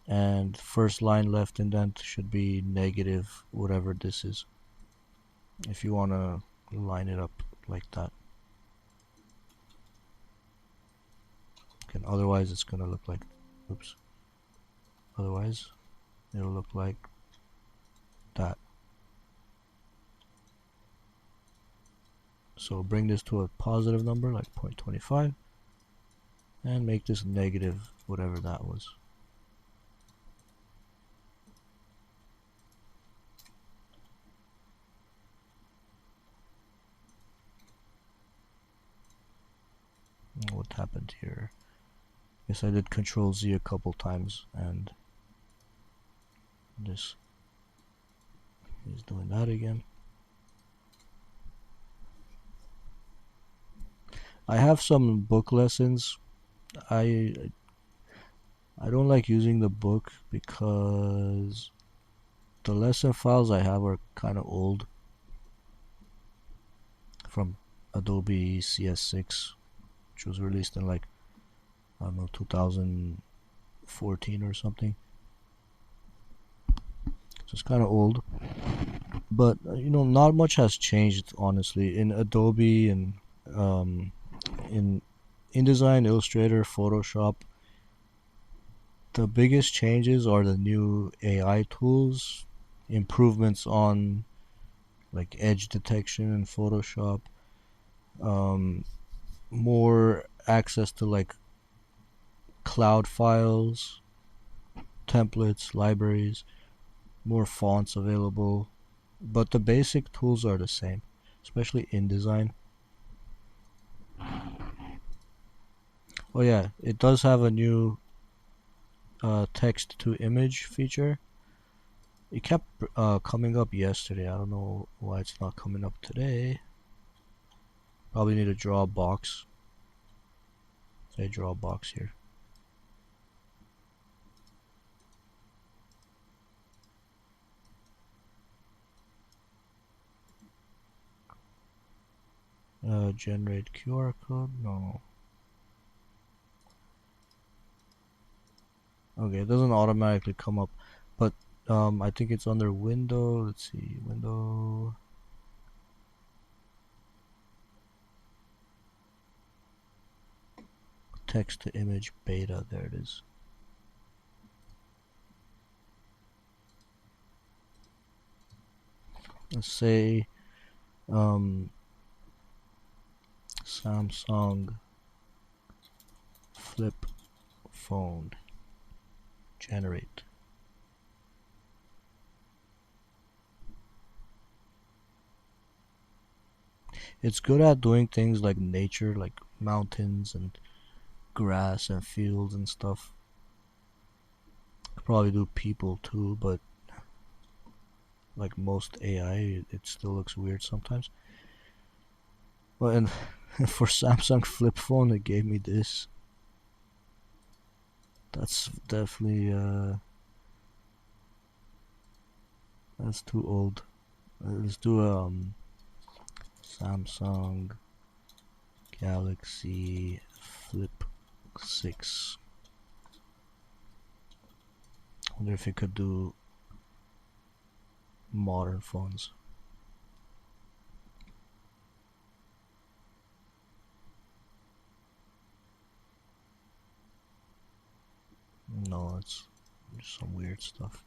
and first line left indent should be negative whatever this is, if you want to line it up like that. Okay, otherwise it's gonna look like, oops, otherwise it'll look like that. So bring this to a positive number like 0.25 and make this negative whatever that was. What happened here? Guess I did Control Z a couple times and this is doing that again. I have some book lessons. I I don't like using the book because the lesson files I have are kind of old, from Adobe CS6, which was released in like, I don't know, 2014 or something. So it's kind of old, but not much has changed honestly in Adobe and um, in InDesign, Illustrator, Photoshop. The biggest changes are the new AI tools, improvements on like edge detection in Photoshop, um, more access to like cloud files, templates, libraries, more fonts available, but the basic tools are the same, especially InDesign. Oh yeah, it does have a new text to image feature. It kept coming up yesterday. I don't know why it's not coming up today. Probably need to draw a box. Say draw a box here. Generate QR code. No. Okay, it doesn't automatically come up, but I think it's under window. Let's see, window. Text to image beta. There it is. Let's say um, Samsung flip phone generate. It's good at doing things like nature, like mountains and grass and fields and stuff. Could probably do people too, but like most AI, it still looks weird sometimes. Well, and for Samsung flip phone, it gave me this. That's definitely that's too old. Let's do Samsung Galaxy Flip 6. Wonder if it could do modern phones. No, it's some weird stuff.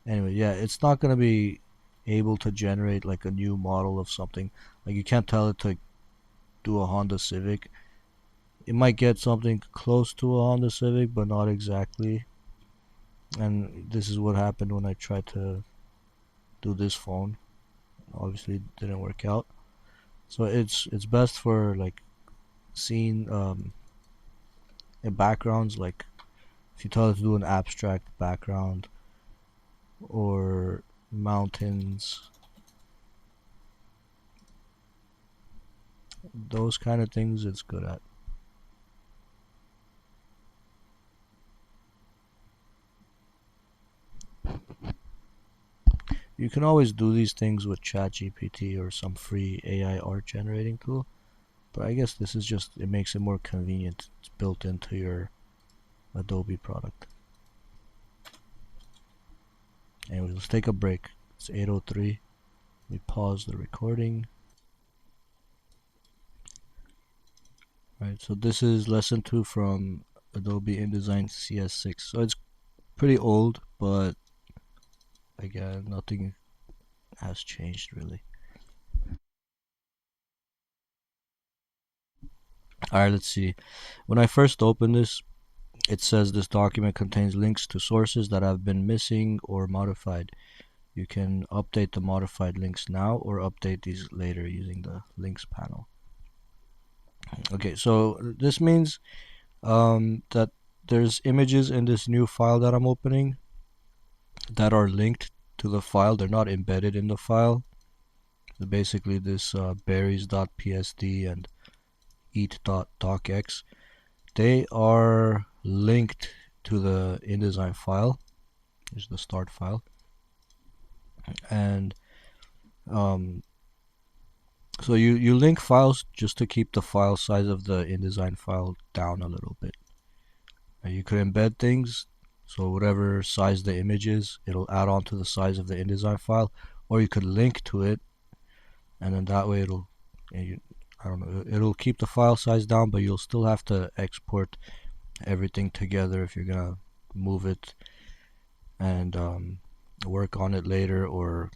Anyway, yeah, it's not gonna be able to generate like a new model of something. Like you can't tell it to do a Honda Civic. It might get something close to a Honda Civic, but not exactly. And this is what happened when I tried to do this phone. Obviously, it didn't work out. So it's best for like scene backgrounds. Like If you tell it to do an abstract background or mountains, those kind of things it's good at. You can always do these things with ChatGPT or some free AI art generating tool, but I guess this is just, it makes it more convenient. It's built into your Adobe product. Anyways, let's take a break. It's 8:03. We pause the recording. Right, so this is lesson 2 from Adobe InDesign CS6. So it's pretty old, but again, nothing has changed really. Alright, let's see. When I first opened this, it says this document contains links to sources that have been missing or modified. You can update the modified links now or update these later using the links panel. Okay, so this means that there's images in this new file that I'm opening that are linked to the file. They're not embedded in the file. Basically, this berries.psd and eat.docx, they are linked to the InDesign file. Here's the start file. And um, so you link files just to keep the file size of the InDesign file down a little bit. And you could embed things, so whatever size the image is, it'll add on to the size of the InDesign file, or you could link to it, and then that way it'll, I don't know, it'll keep the file size down, but you'll still have to export everything together if you're gonna move it and work on it later or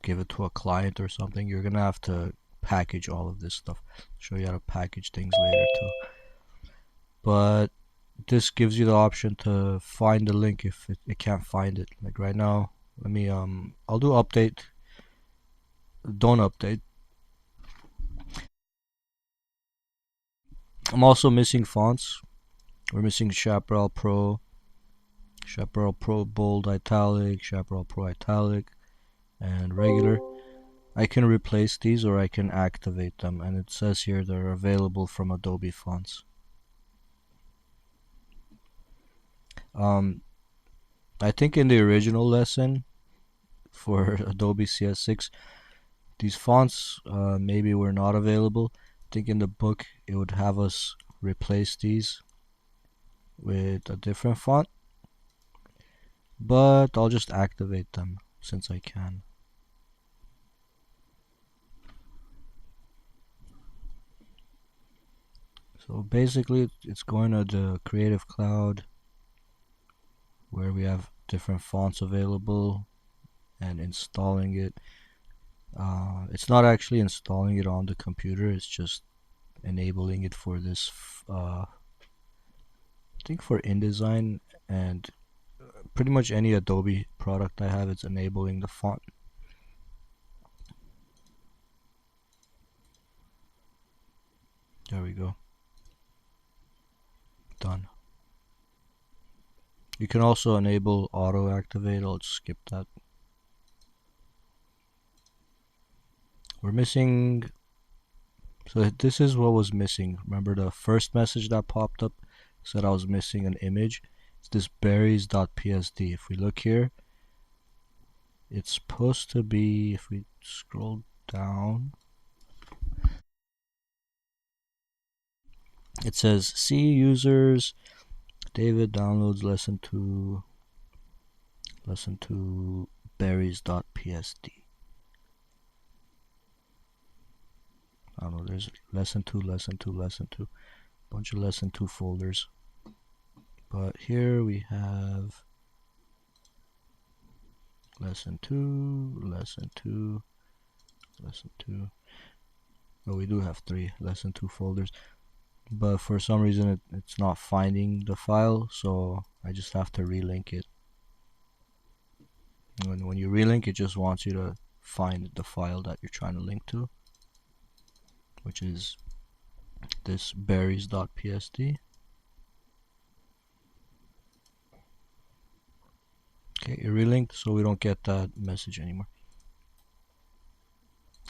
give it to a client or something. You're gonna have to package all of this stuff. I'll show you how to package things later too. But this gives you the option to find the link if it can't find it. Like right now, let me I'll do update. Don't update. I'm also missing fonts. We're missing Chaparral Pro, Chaparral Pro Bold Italic, Chaparral Pro Italic, and regular. I can replace these or I can activate them, and it says here they're available from Adobe Fonts. Um, I think in the original lesson for Adobe CS6, these fonts maybe were not available. I think in the book it would have us replace these with a different font, but I'll just activate them since I can. So basically it's going to the Creative Cloud where we have different fonts available and installing it. It's not actually installing it on the computer, it's just enabling it for this, I think for InDesign and pretty much any Adobe product I have, it's enabling the font. There we go. Done. You can also enable auto activate. I'll just skip that. We're missing, so this is what was missing. Remember the first message that popped up said I was missing an image? It's this berries.psd. If we look here, it's supposed to be, if we scroll down, it says C users, David downloads lesson 2 berries.psd. I don't know, there's lesson 2, bunch of lesson 2 folders. But here we have lesson 2, lesson 2, lesson 2. Oh, we do have 3 lesson 2 folders. But for some reason it's not finding the file, so I just have to relink it. When you relink, it just wants you to find the file that you're trying to link to, which is this berries.psd. Okay, it relinked, so we don't get that message anymore.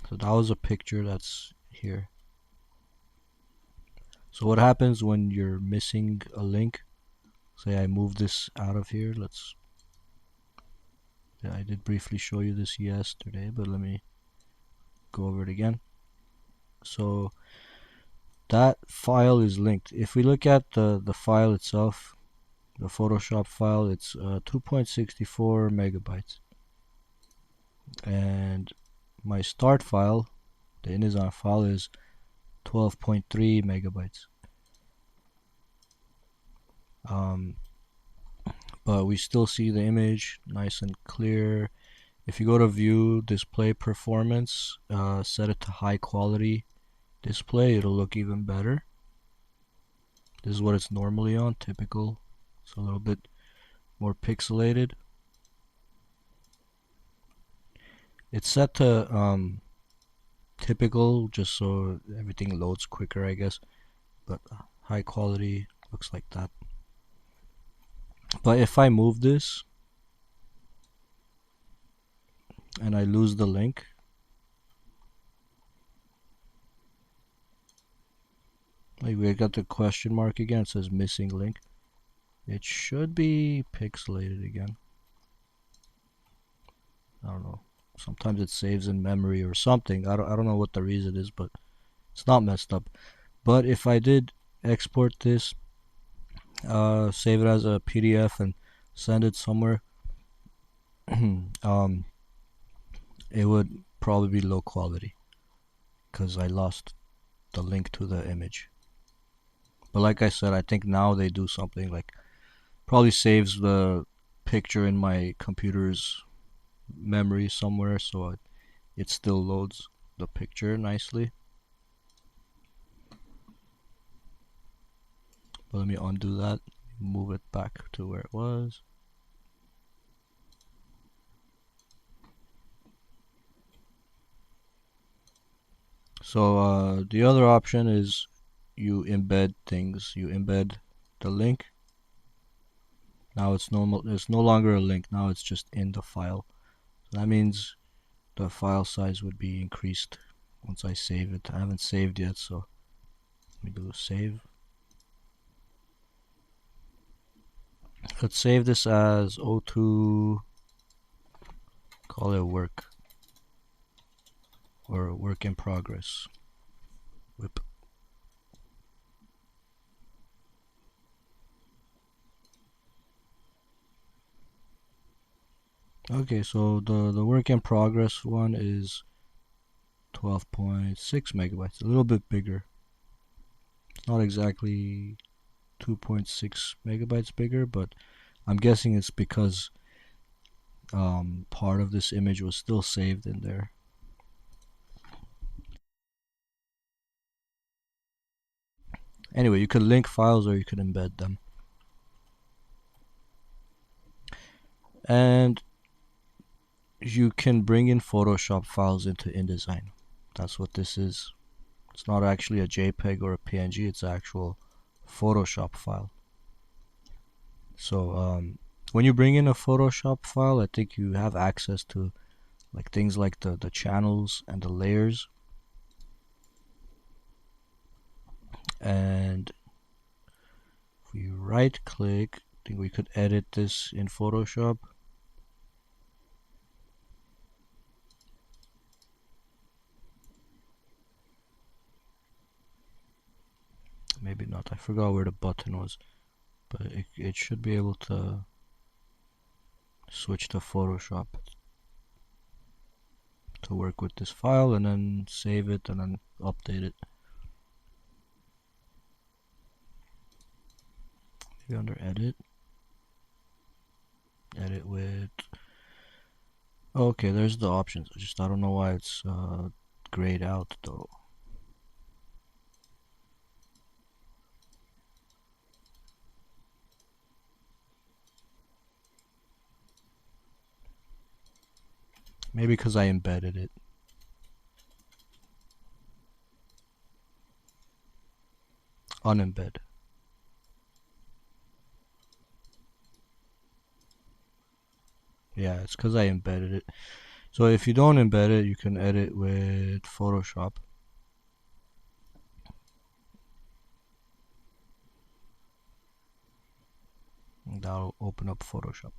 So that was a picture that's here. So what happens when you're missing a link? Say I move this out of here. Yeah, I did briefly show you this yesterday, but let me go over it again. So that file is linked. If we look at the file itself, the Photoshop file, it's 2.64 megabytes. And my start file, the InDesign file, is 12.3 megabytes. Um, but we still see the image nice and clear. If you go to view display performance, set it to high quality display, it'll look even better. This is what it's normally on, typical. It's a little bit more pixelated. It's set to typical just so everything loads quicker, I guess. But high quality looks like that. But if I move this and I lose the link, like we got the question mark again, it says missing link. It should be pixelated again. I don't know. Sometimes it saves in memory or something. I don't know what the reason is, but it's not messed up. But if I did export this, save it as a PDF and send it somewhere, um, it would probably be low quality because I lost the link to the image. But like I said, I think now they do something like probably saves the picture in my computer's memory somewhere, so it still loads the picture nicely. But let me undo that, move it back to where it was. So the other option is you embed things. You embed the link. Now it's normal. It's no longer a link. Now it's just in the file. So that means the file size would be increased once I save it. I haven't saved yet, so let me do a save. Let's save this as O2. Call it work or work in progress. Whip. Okay, so the work in progress one is 12.6 megabytes, a little bit bigger. It's not exactly 2.6 megabytes bigger, but I'm guessing it's because part of this image was still saved in there. Anyway, you could link files or you could embed them. And you can bring in Photoshop files into InDesign. That's what this is. It's not actually a JPEG or a PNG, it's an actual Photoshop file. So when you bring in a Photoshop file, I think you have access to like things like the channels and the layers. And if we right click, I think we could edit this in Photoshop. Maybe not. I forgot where the button was, but it should be able to switch to Photoshop to work with this file and then save it and then update it. Maybe under edit, edit with. Okay, there's the options. I don't know why it's grayed out though. Maybe because I embedded it. Unembed. Yeah, it's because I embedded it. So if you don't embed it, you can edit with Photoshop. And that'll open up Photoshop.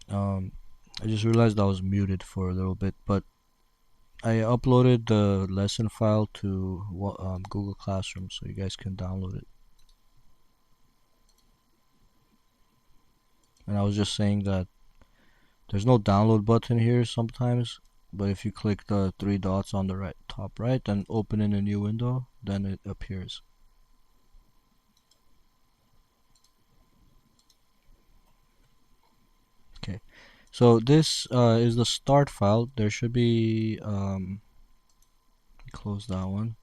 Um, I just realized I was muted for a little bit, but I uploaded the lesson file to Google Classroom so you guys can download it. And I was just saying that there's no download button here sometimes, but if you click the three dots on the right top right and open in a new window, then it appears. Okay, so this is the start file. There should be close that one.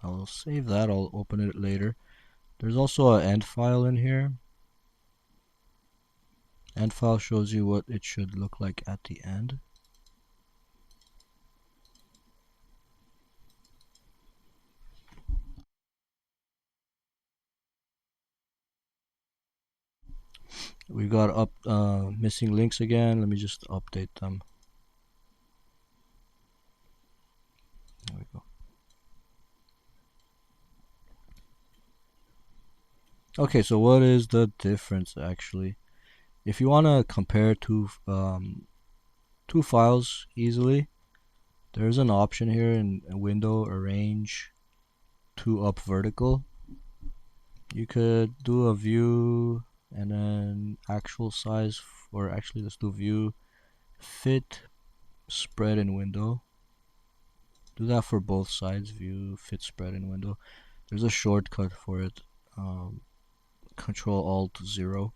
I'll save that. I'll open it later. There's also an end file in here. End file shows you what it should look like at the end. We got up missing links again. Let me just update them. There we go. Okay, so what is the difference actually? If you want to compare two files easily, there's an option here in Window Arrange to up vertical. You could do a view and then actual size, or actually let's do view, fit, spread in window. Do that for both sides, view, fit, spread in window. There's a shortcut for it, Control Alt 0.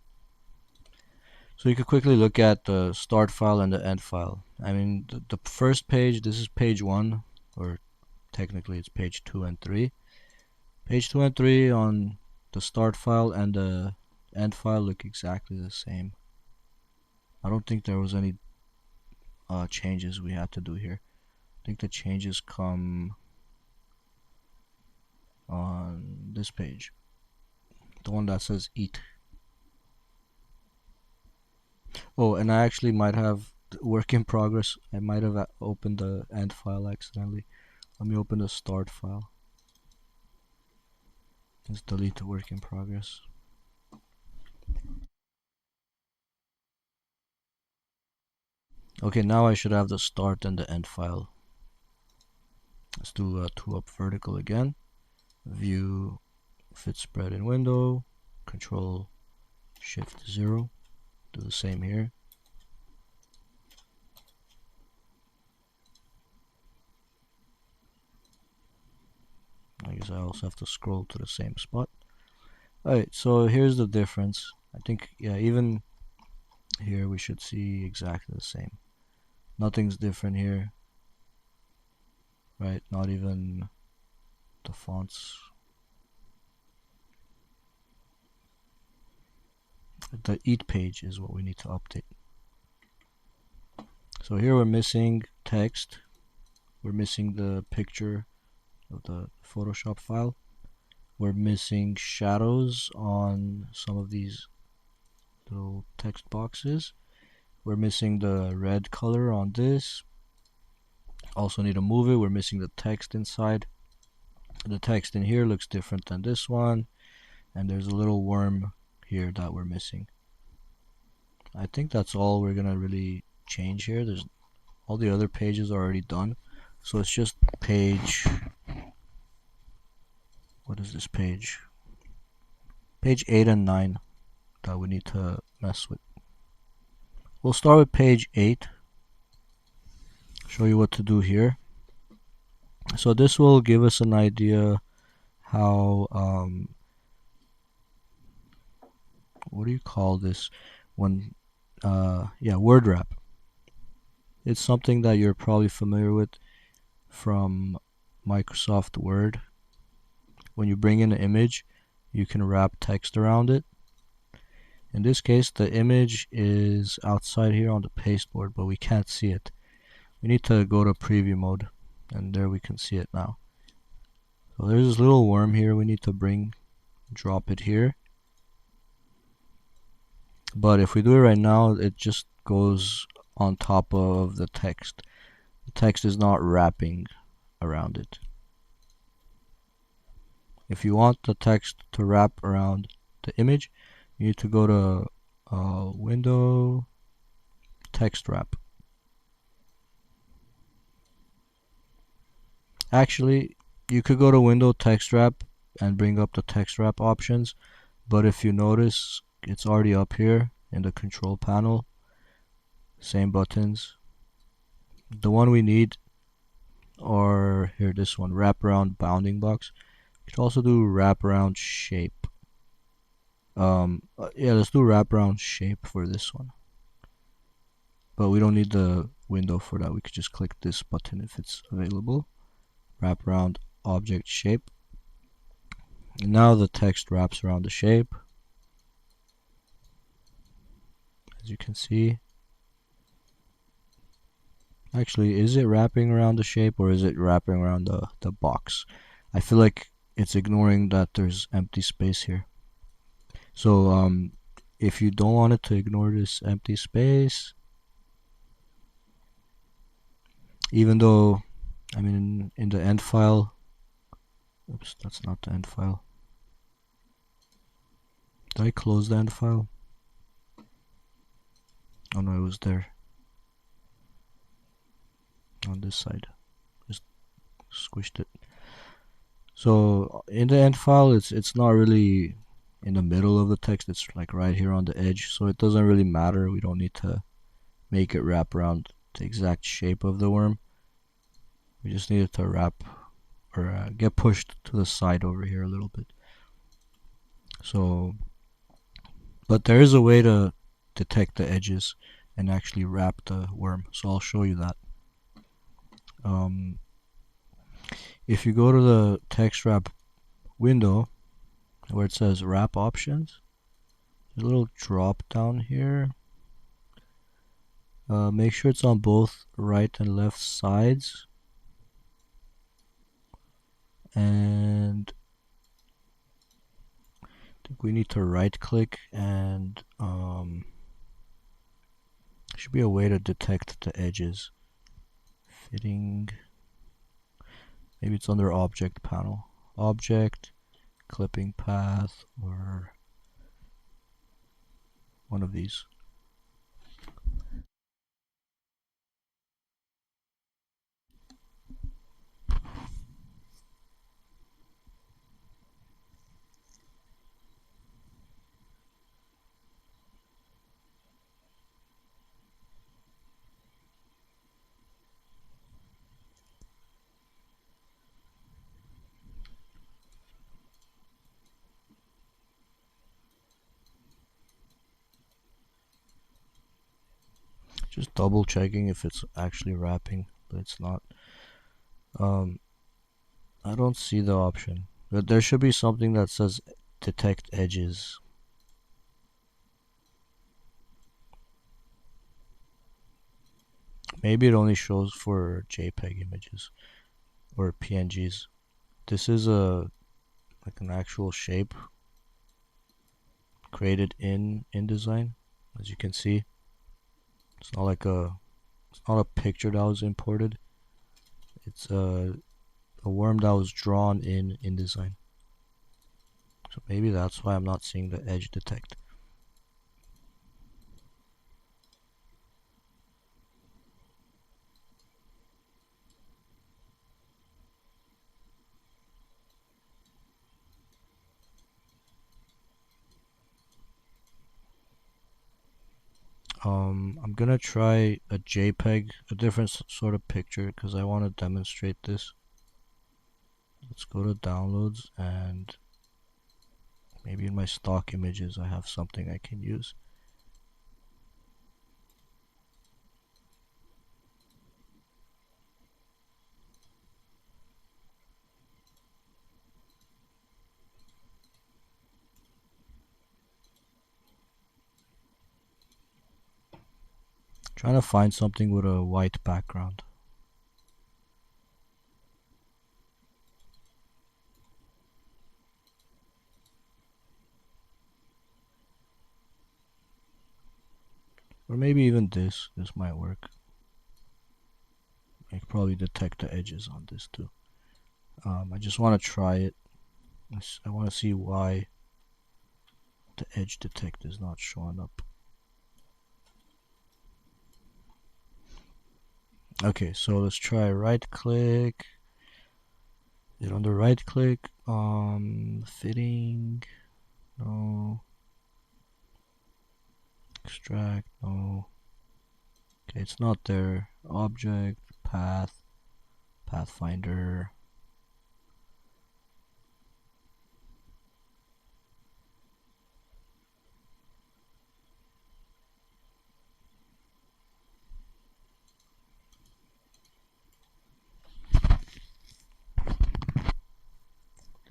So you could quickly look at the start file and the end file. I mean, the first page, this is page 1, or technically it's page 2 and 3. Page 2 and 3 on the start file and the end file look exactly the same. I don't think there was any changes we had to do here. I think the changes come on this page, the one that says eat. Oh, and I actually might have work in progress. I might have opened the end file accidentally. Let me open the start file. Let's delete the work in progress. Okay, now I should have the start and the end file. Let's do 2 up vertical again. View, fit spread in window, Control Shift 0. Do the same here. I guess I also have to scroll to the same spot. Alright, so here's the difference. I think, yeah, even here we should see exactly the same. Nothing's different here, right? Not even the fonts. The eat page is what we need to update. So here we're missing text. We're missing the picture of the Photoshop file. We're missing shadows on some of these little text boxes. We're missing the red color on this. Also need to move it. We're missing the text inside. The text in here looks different than this one. And there's a little worm here that we're missing. I think that's all we're gonna really change here. There's all the other pages are already done. So it's just page, what is this page? Page 8 and 9 that we need to mess with. We'll start with page 8. Show you what to do here. So this will give us an idea how what do you call this when word wrap. It's something that you're probably familiar with from Microsoft Word. When you bring in an image, you can wrap text around it. In this case, the image is outside here on the pasteboard, but we can't see it. We need to go to preview mode, and there we can see it now. So there's this little worm here we need to drop it here. But if we do it right now, it just goes on top of the text. The text is not wrapping around it. If you want the text to wrap around the image, you need to go to Window, Text Wrap. Actually, you could go to Window, Text Wrap and bring up the text wrap options, but if you notice, it's already up here in the control panel. Same buttons. The one we need, or here, this one, wraparound bounding box. You could also do wraparound shape. Yeah, let's do wraparound shape for this one. But we don't need the window for that. We could just click this button if it's available. Wraparound object shape. And now the text wraps around the shape. As you can see. Actually, is it wrapping around the shape or is it wrapping around the box? I feel like it's ignoring that there's empty space here. So if you don't want it to ignore this empty space, even though, I mean, in the end file, oops, that's not the end file. Did I close the end file? Oh no, it was there. On this side. Just squished it. So in the end file, it's not really in the middle of the text. It's like right here on the edge. So it doesn't really matter. We don't need to make it wrap around the exact shape of the worm. We just need it to wrap or get pushed to the side over here a little bit. So, but there is a way to detect the edges and actually wrap the worm. So I'll show you that. If you go to the text wrap window where it says wrap options. There's a little drop down here. Make sure it's on both right and left sides. And I think we need to right click and should be a way to detect the edges. Fitting. Maybe it's under object panel. Object, clipping path, or one of these. Just double checking if it's actually wrapping, but it's not. Um, I don't see the option. But there should be something that says detect edges. Maybe it only shows for JPEG images or PNGs. This is a like an actual shape created in InDesign, as you can see. It's not like it's not a picture that was imported. It's a worm that was drawn in InDesign. So maybe that's why I'm not seeing the edge detect. I'm gonna try a JPEG, a different sort of picture, because I want to demonstrate this. Let's go to downloads, and maybe in my stock images I have something I can use. Trying to find something with a white background. Or maybe even this. This might work. I could probably detect the edges on this too. I just want to try it. I want to see why the edge detect is not showing up. Okay, so let's try right click. Is it under right click? Fitting. No. Extract. No. Okay, it's not there. Object. Path. Pathfinder.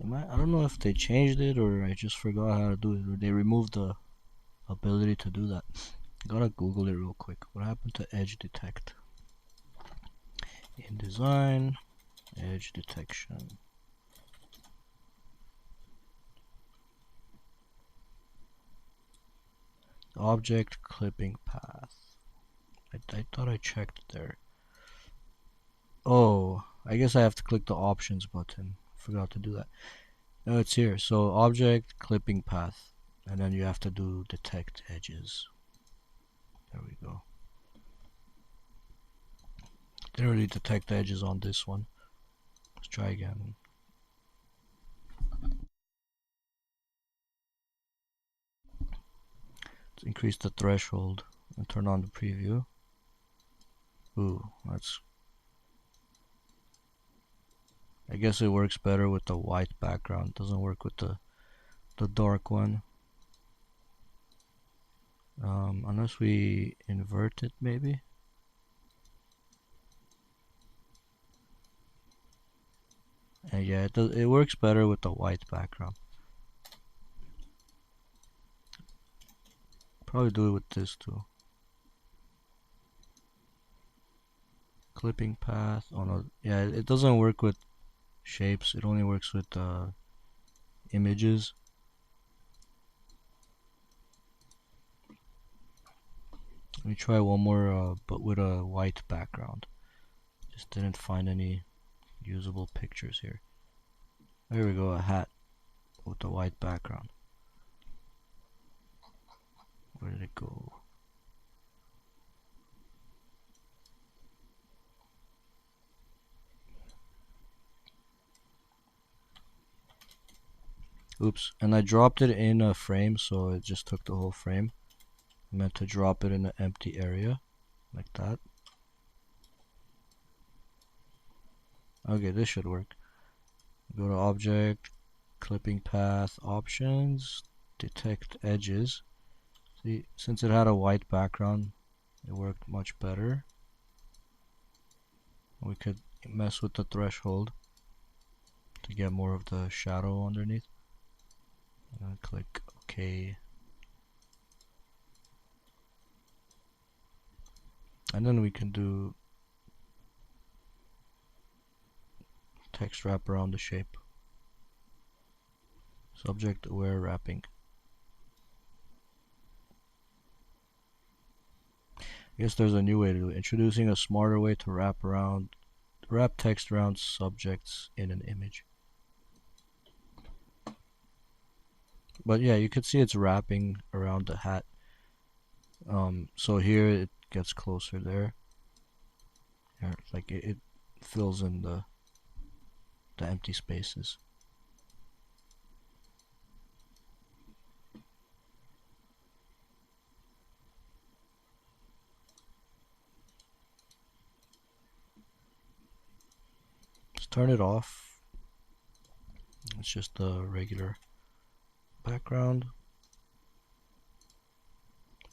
I don't know if they changed it or I just forgot how to do it or they removed the ability to do that. Gotta Google it real quick. What happened to edge detect? InDesign, edge detection. Object clipping path. I thought I checked there. Oh, I guess I have to click the options button. Forgot to do that. No, it's here. So object clipping path. And then you have to do detect edges. There we go. Didn't really detect the edges on this one. Let's try again. Let's increase the threshold and turn on the preview. Ooh, that's... I guess it works better with the white background. Doesn't work with the dark one. Unless we invert it, maybe. And yeah, it works better with the white background. Probably do it with this too. Clipping path. Oh no, yeah, it doesn't work with shapes. It only works with images. Let me try one more, but with a white background. Just didn't find any usable pictures here. There we go, a hat with a white background. Where did it go? Oops, and I dropped it in a frame, so it just took the whole frame. I meant to drop it in an empty area, like that. Okay, this should work. Go to Object, Clipping Path, Options, Detect Edges. See, since it had a white background, it worked much better. We could mess with the threshold to get more of the shadow underneath. Click OK. And then we can do text wrap around the shape. Subject aware wrapping. I guess there's a new way to do it. Introducing a smarter way to wrap text around subjects in an image. But yeah, you could see it's wrapping around the hat. So here it gets closer there. Here, like it fills in the empty spaces. Let's turn it off. It's just a regular background.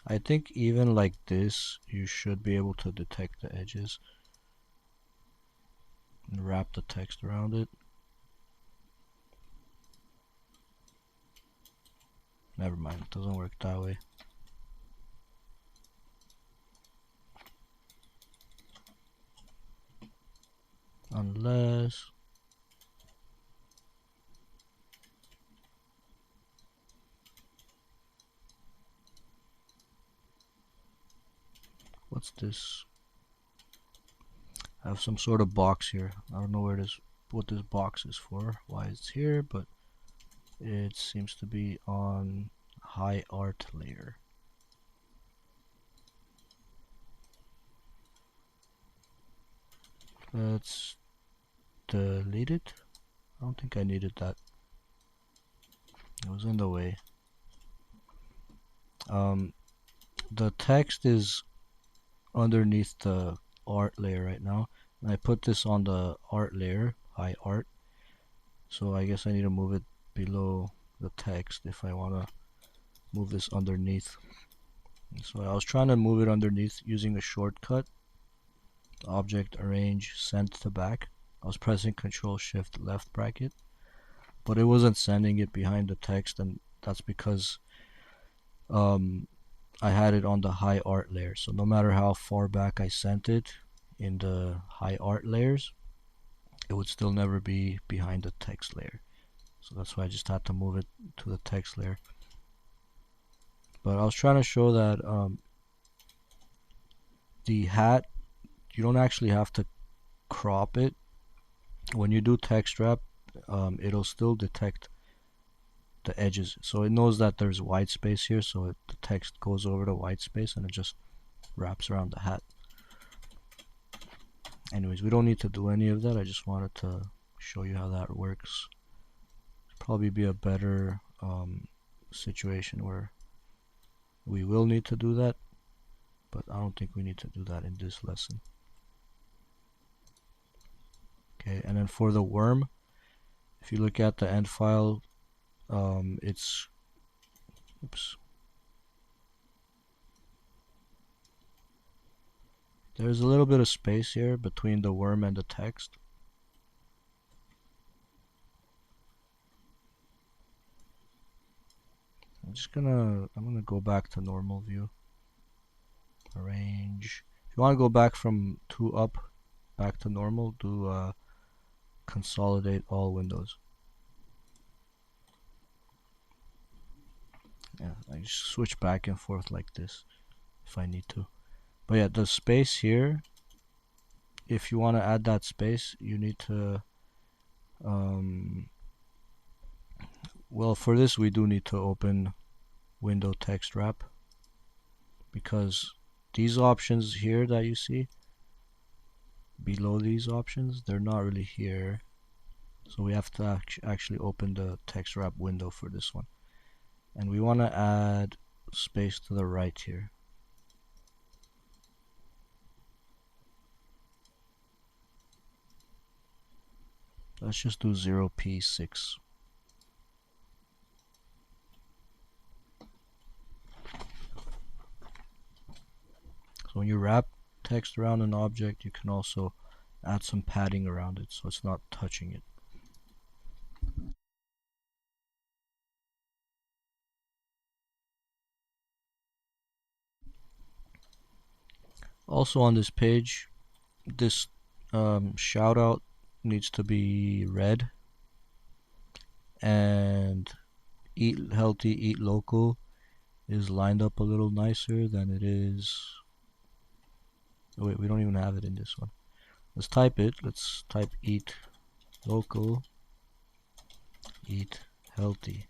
I think even like this, you should be able to detect the edges and wrap the text around it. Never mind, it doesn't work that way. Unless what's this? I have some sort of box here. I don't know what this box is for, why it's here, but it seems to be on high art layer. Let's delete it. I don't think I needed that. It was in the way. The text is underneath the art layer right now, and I put this on the art layer, high art. So I guess I need to move it below the text if I want to move this underneath. So I was trying to move it underneath using a shortcut. Object arrange send to back. I was pressing Control Shift left bracket, but it wasn't sending it behind the text, and that's because I had it on the high art layer. So no matter how far back I sent it in the high art layers, it would still never be behind the text layer. So that's why I just had to move it to the text layer. But I was trying to show that the hat, you don't actually have to crop it. When you do text wrap, it'll still detect the edges. So it knows that there's white space here, so the text goes over the white space and it just wraps around the hat. Anyways, we don't need to do any of that. I just wanted to show you how that works. Probably be a better situation where we will need to do that, but I don't think we need to do that in this lesson. Okay, and then for the worm, if you look at the end file, it's oops. There's a little bit of space here between the worm and the text. I'm gonna go back to normal view. Arrange. If you want to go back from two up, back to normal, do consolidate all windows. Yeah, I just switch back and forth like this if I need to. But yeah, the space here, if you want to add that space, you need to, um, well, for this we do need to open window text wrap because these options here that you see below these options, they're not really here. So we have to actually open the text wrap window for this one. And we want to add space to the right here. Let's just do 0p6. So when you wrap text around an object, you can also add some padding around it so it's not touching it. Also on this page, this shout out needs to be red, and eat healthy, eat local is lined up a little nicer than it is. Oh wait, we don't even have it in this one. Let's type it. Let's type eat local, eat healthy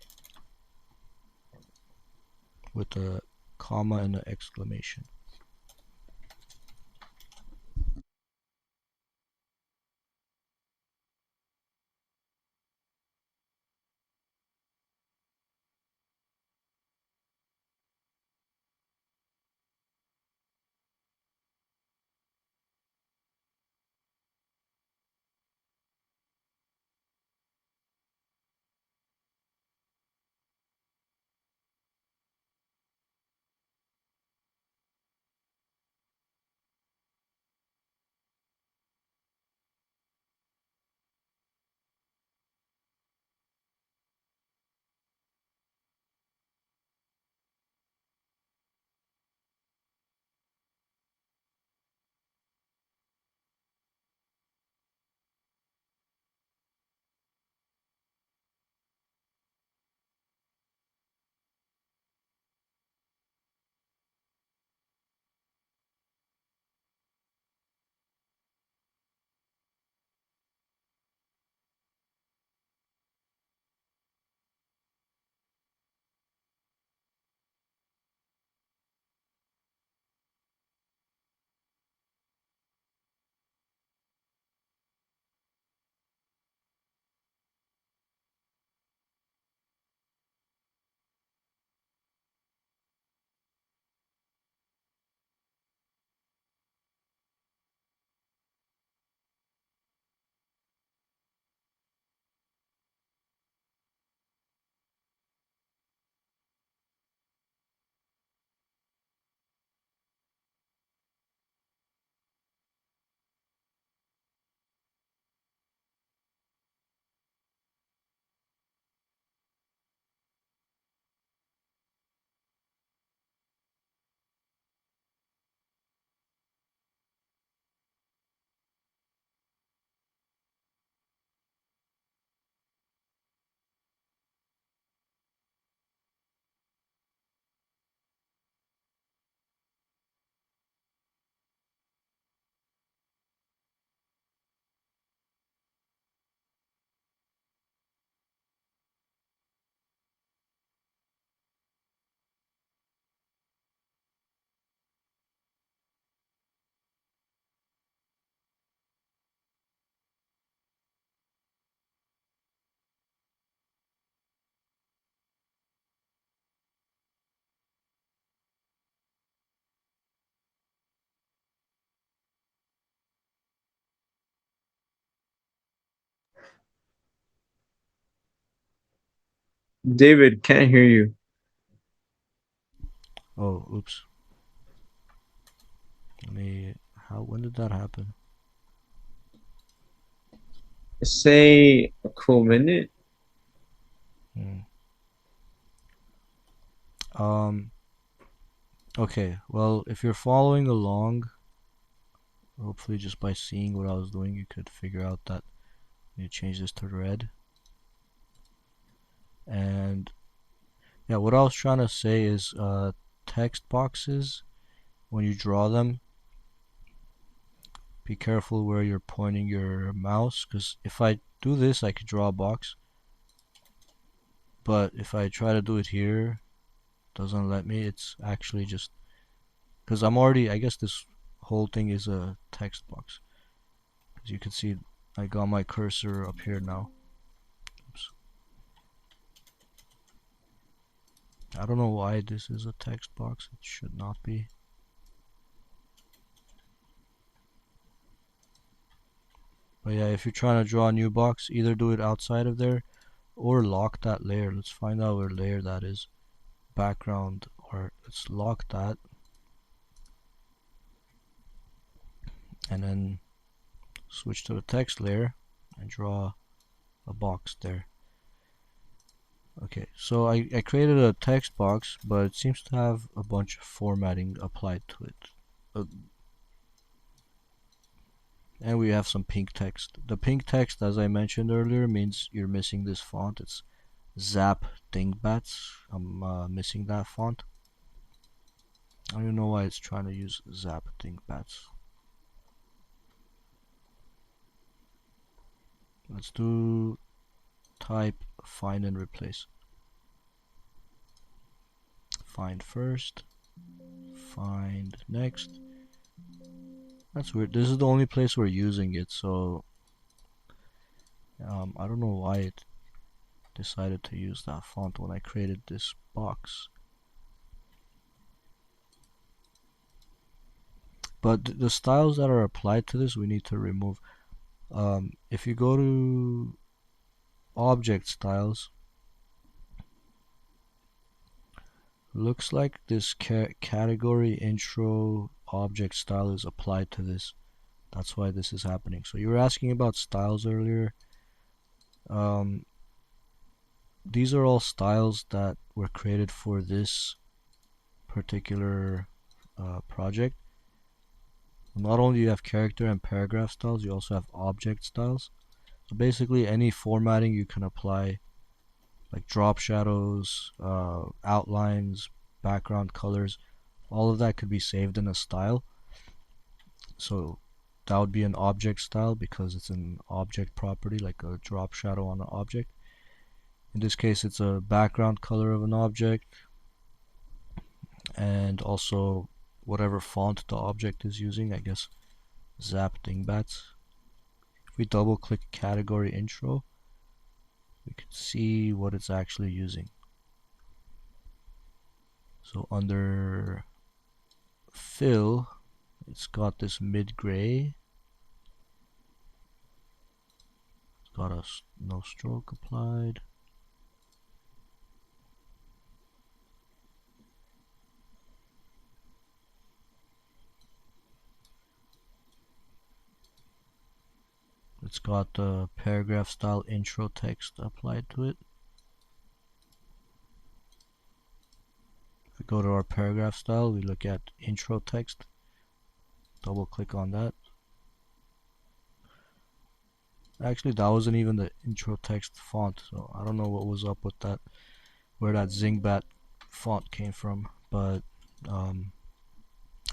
with a comma and an exclamation. David, can't hear you. Oh, oops. Let me. How? When did that happen? Say a cool minute. Hmm. Um, okay, well, if you're following along, hopefully just by seeing what I was doing, you could figure out that you change this to red. And yeah, what I was trying to say is text boxes, when you draw them, be careful where you're pointing your mouse, because if I do this, I could draw a box. But if I try to do it here, it doesn't let me. It's actually just because I guess this whole thing is a text box. As you can see, I got my cursor up here now. Oops. I don't know why this is a text box. It should not be. But yeah, if you're trying to draw a new box, either do it outside of there or lock that layer. Let's find out where layer that is. Background, or let's lock that. And then switch to the text layer and draw a box there. Okay, so I created a text box, but it seems to have a bunch of formatting applied to it. And we have some pink text. The pink text, as I mentioned earlier, means you're missing this font. It's Zap Dingbats. I'm missing that font. I don't even know why it's trying to use Zap Dingbats. Let's do type find and replace. Find first, find next. That's weird. This is the only place we're using it, so I don't know why it decided to use that font when I created this box. But the styles that are applied to this, we need to remove. If you go to object styles, looks like this category intro object style is applied to this. That's why this is happening. So you were asking about styles earlier. These are all styles that were created for this particular project. Not only do you have character and paragraph styles, you also have object styles. So basically any formatting you can apply, like drop shadows, outlines, background colors, all of that could be saved in a style. So that would be an object style because it's an object property, like a drop shadow on an object. In this case, it's a background color of an object, and also whatever font the object is using, I guess Zap Dingbats. If we double click category intro, we can see what it's actually using. So under fill, it's got this mid gray. It's got a no stroke applied. It's got the paragraph style intro text applied to it. If we go to our paragraph style, we look at intro text. Double click on that. Actually, that wasn't even the intro text font, so I don't know what was up with that, where that Zingbat font came from. But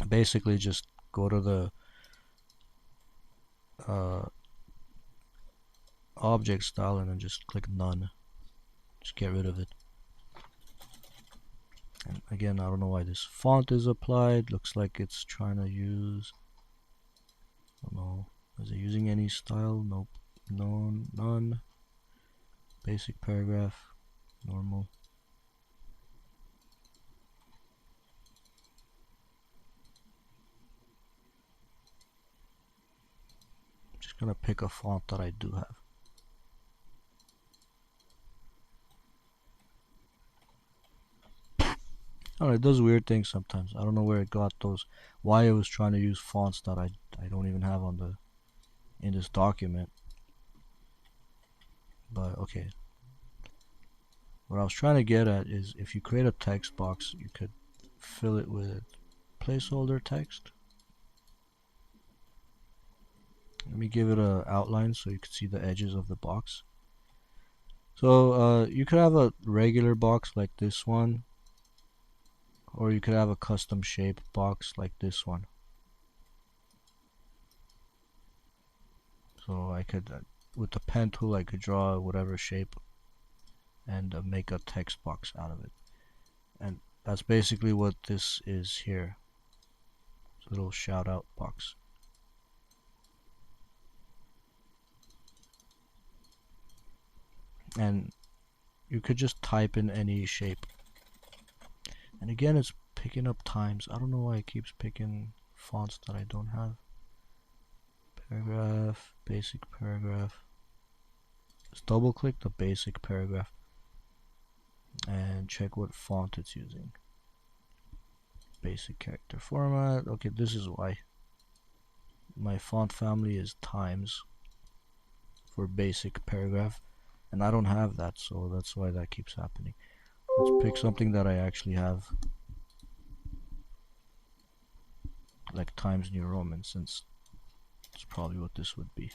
basically, just go to the object style and then just click none. Just get rid of it. And again, I don't know why this font is applied. Looks like it's trying to use, I don't know, is it using any style? Nope. None. Basic paragraph. Normal. Just gonna pick a font that I do have. Oh, it does weird things sometimes. I don't know where it got those. Why it was trying to use fonts that I don't even have on the in this document. But okay, what I was trying to get at is if you create a text box, you could fill it with placeholder text. Let me give it a outline so you can see the edges of the box. So you could have a regular box like this one, or you could have a custom shape box like this one. So I could, with the pen tool, I could draw whatever shape and make a text box out of it. And that's basically what this is here. It's a little shout out box. And you could just type in any shape. And again, it's picking up times. I don't know why it keeps picking fonts that I don't have. Paragraph, basic paragraph. Just double click the basic paragraph and check what font it's using. Basic character format. Okay, this is why. My font family is Times for basic paragraph, and I don't have that, so that's why that keeps happening. Let's pick something that I actually have, like Times New Roman, since it's probably what this would be.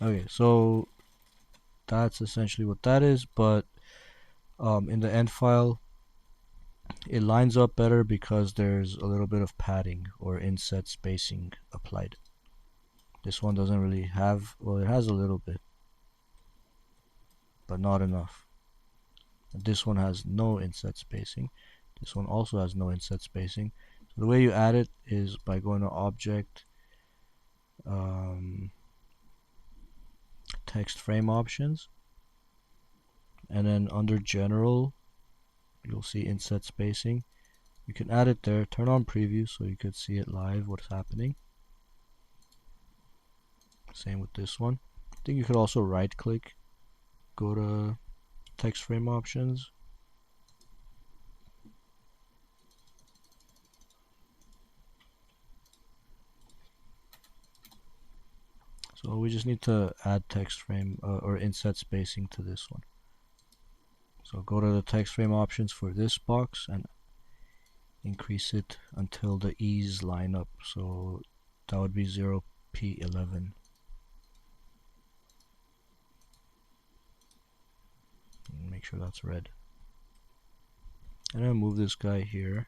Okay, so that's essentially what that is, but in the end file, it lines up better because there's a little bit of padding or inset spacing applied. This one doesn't really have, well, it has a little bit, but not enough. And this one has no inset spacing. This one also has no inset spacing. So the way you add it is by going to Object, Text Frame Options, and then under General, you'll see inset spacing. You can add it there, turn on preview so you could see it live, what's happening. Same with this one. I think you could also right click, go to text frame options. So we just need to add text frame or inset spacing to this one. So go to the text frame options for this box and increase it until the E's line up. So that would be 0p11. Make sure that's red. And then move this guy here.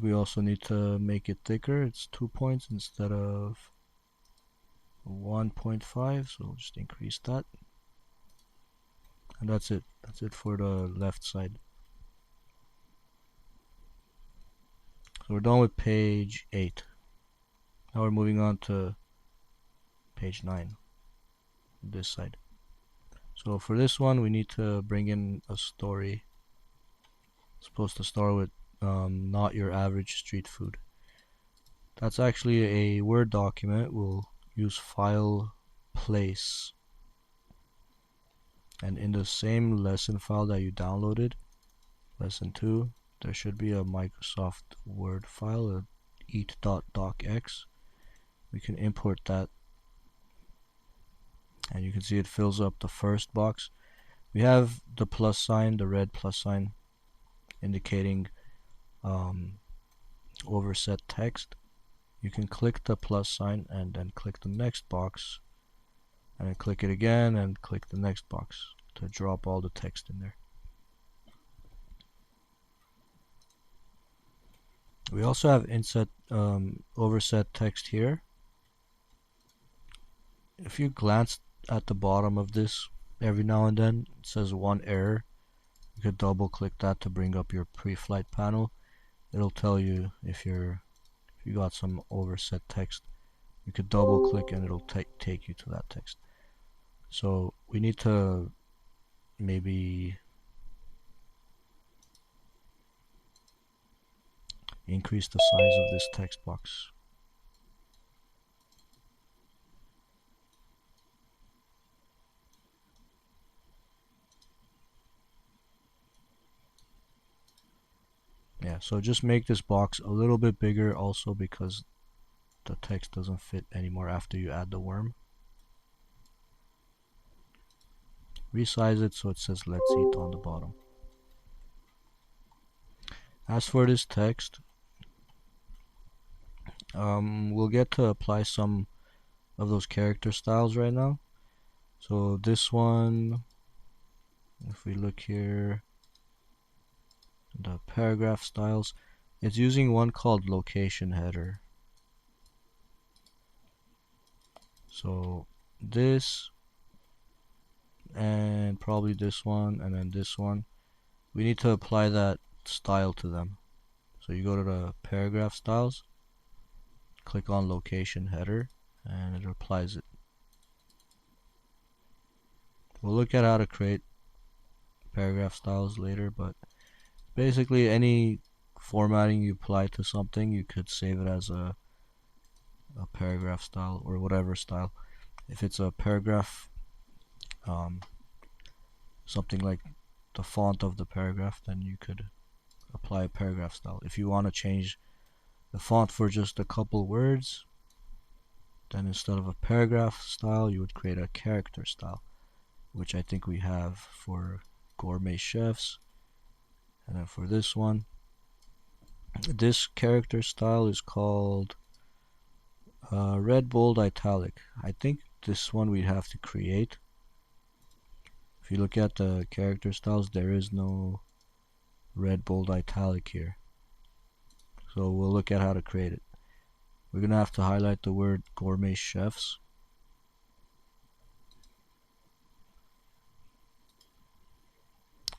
We also need to make it thicker. It's 2 points instead of 1.5, so we'll just increase that. And that's it. That's it for the left side. So we're done with page 8. Now we're moving on to page 9, this side. So for this one, we need to bring in a story. It's supposed to start with not your average street food. That's actually a Word document. We'll use file place. And in the same lesson file that you downloaded, lesson 2, there should be a Microsoft Word file, a eat.docx. We can import that, and you can see it fills up the first box. We have the plus sign, the red plus sign, indicating overset text. You can click the plus sign and then click the next box, and then click it again and click the next box to drop all the text in there. We also have inset overset text here. If you glance at the bottom of this, every now and then it says one error. You could double click that to bring up your pre-flight panel. It'll tell you if you got some overset text. You could double click and it'll take you to that text. So we need to maybe increase the size of this text box. Yeah, so just make this box a little bit bigger also because the text doesn't fit anymore after you add the worm. Resize it so it says let's eat on the bottom. As for this text, we'll get to apply some of those character styles right now. So this one, if we look here, the paragraph styles, it's using one called location header. So this, and probably this one, and then this one, we need to apply that style to them. So you go to the paragraph styles, click on location header, and it applies it. We'll look at how to create paragraph styles later, but basically any formatting you apply to something, you could save it as a paragraph style or whatever style. If it's a paragraph, something like the font of the paragraph, then you could apply a paragraph style. If you want to change the font for just a couple words, then instead of a paragraph style, you would create a character style, which I think we have for gourmet chefs. And then for this one, this character style is called red, bold, italic. I think this one we'd have to create. If you look at the character styles, there is no red, bold, italic here. So we'll look at how to create it. We're gonna have to highlight the word gourmet chefs.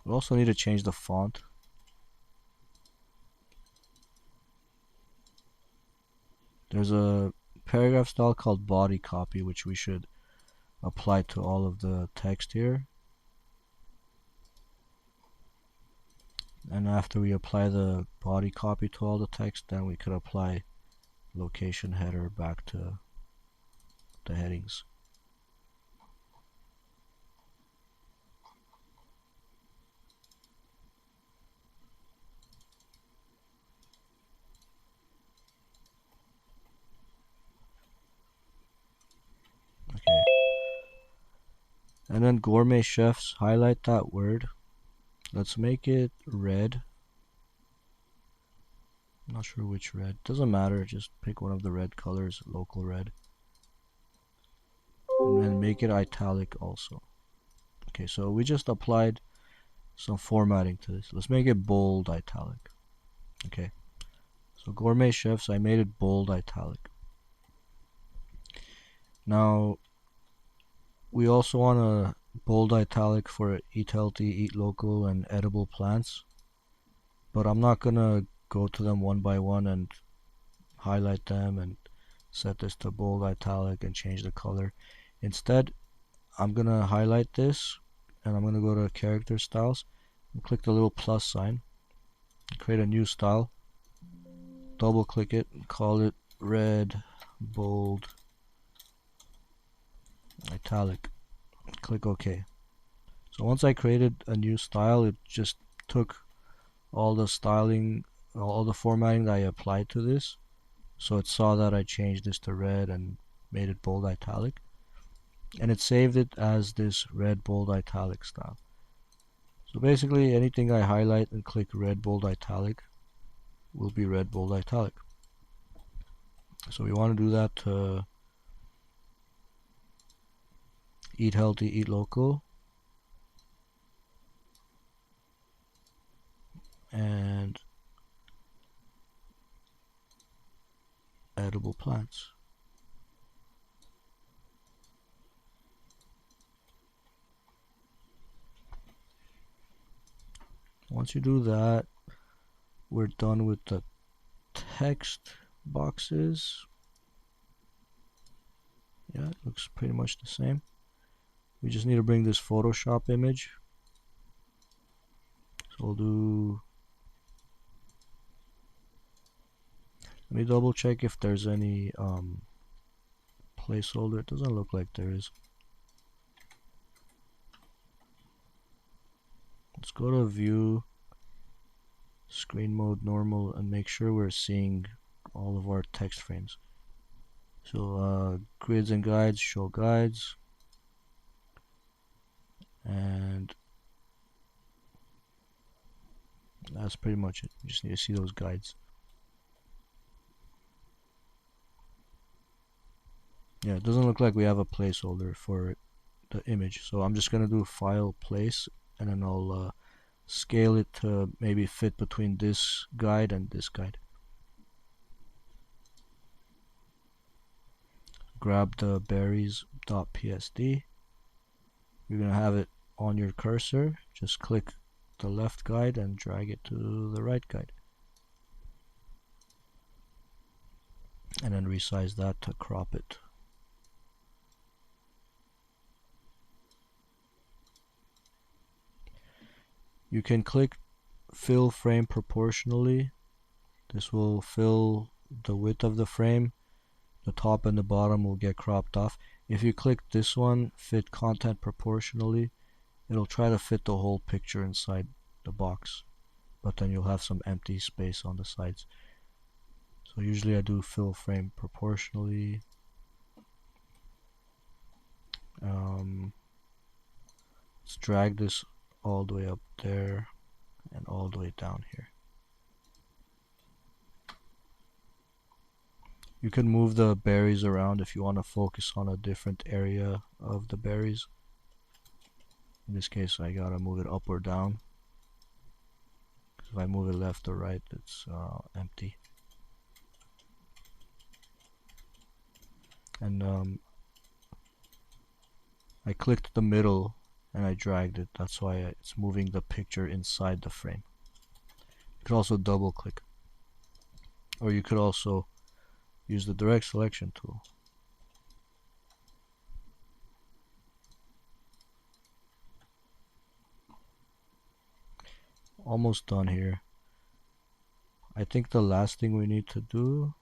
We also need to change the font. There's a paragraph style called body copy, which we should apply to all of the text here. And after we apply the body copy to all the text, then we could apply location header back to the headings. Okay. And then gourmet chefs, highlight that word. Let's make it red. I'm not sure which red. Doesn't matter, just pick one of the red colors, local red. And then make it italic also. Okay, so we just applied some formatting to this. Let's make it bold italic. Okay, so gourmet chefs, I made it bold italic. Now, we also want a bold italic for eat healthy, eat local, and edible plants. But I'm not gonna go to them one by one and highlight them and set this to bold italic and change the color. Instead, I'm gonna highlight this and I'm gonna go to character styles and click the little plus sign, create a new style, double click it and call it red, bold, italic. Click OK. So once I created a new style, it just took all the styling, all the formatting that I applied to this. So it saw that I changed this to red and made it bold italic. And it saved it as this red, bold, italic style. So basically anything I highlight and click red, bold, italic will be red, bold, italic. So we want to do that to eat healthy, eat local, and edible plants. Once you do that, we're done with the text boxes. Yeah, it looks pretty much the same. We just need to bring this Photoshop image. So we'll do, let me double check if there's any placeholder. It doesn't look like there is. Let's go to view, screen mode, normal, and make sure we're seeing all of our text frames. So grids and guides, show guides, and that's pretty much it. You just need to see those guides. Yeah, it doesn't look like we have a placeholder for the image, so I'm just gonna do file place, and then I'll scale it to maybe fit between this guide and this guide. Grab the berries.psd. You're gonna have it on your cursor. Just click the left guide and drag it to the right guide, and then resize that to crop it. You can click fill frame proportionally. This will fill the width of the frame. The top and the bottom will get cropped off. If you click this one, fit content proportionally, it'll try to fit the whole picture inside the box, but then you'll have some empty space on the sides. So usually I do fill frame proportionally. Let's drag this all the way up there and all the way down here. You can move the berries around if you want to focus on a different area of the berries. In this case, I gotta move it up or down. If I move it left or right, it's empty. And I clicked the middle and I dragged it. That's why it's moving the picture inside the frame. You could also double click, or you could also use the direct selection tool. Almost done here. I think the last thing we need to do,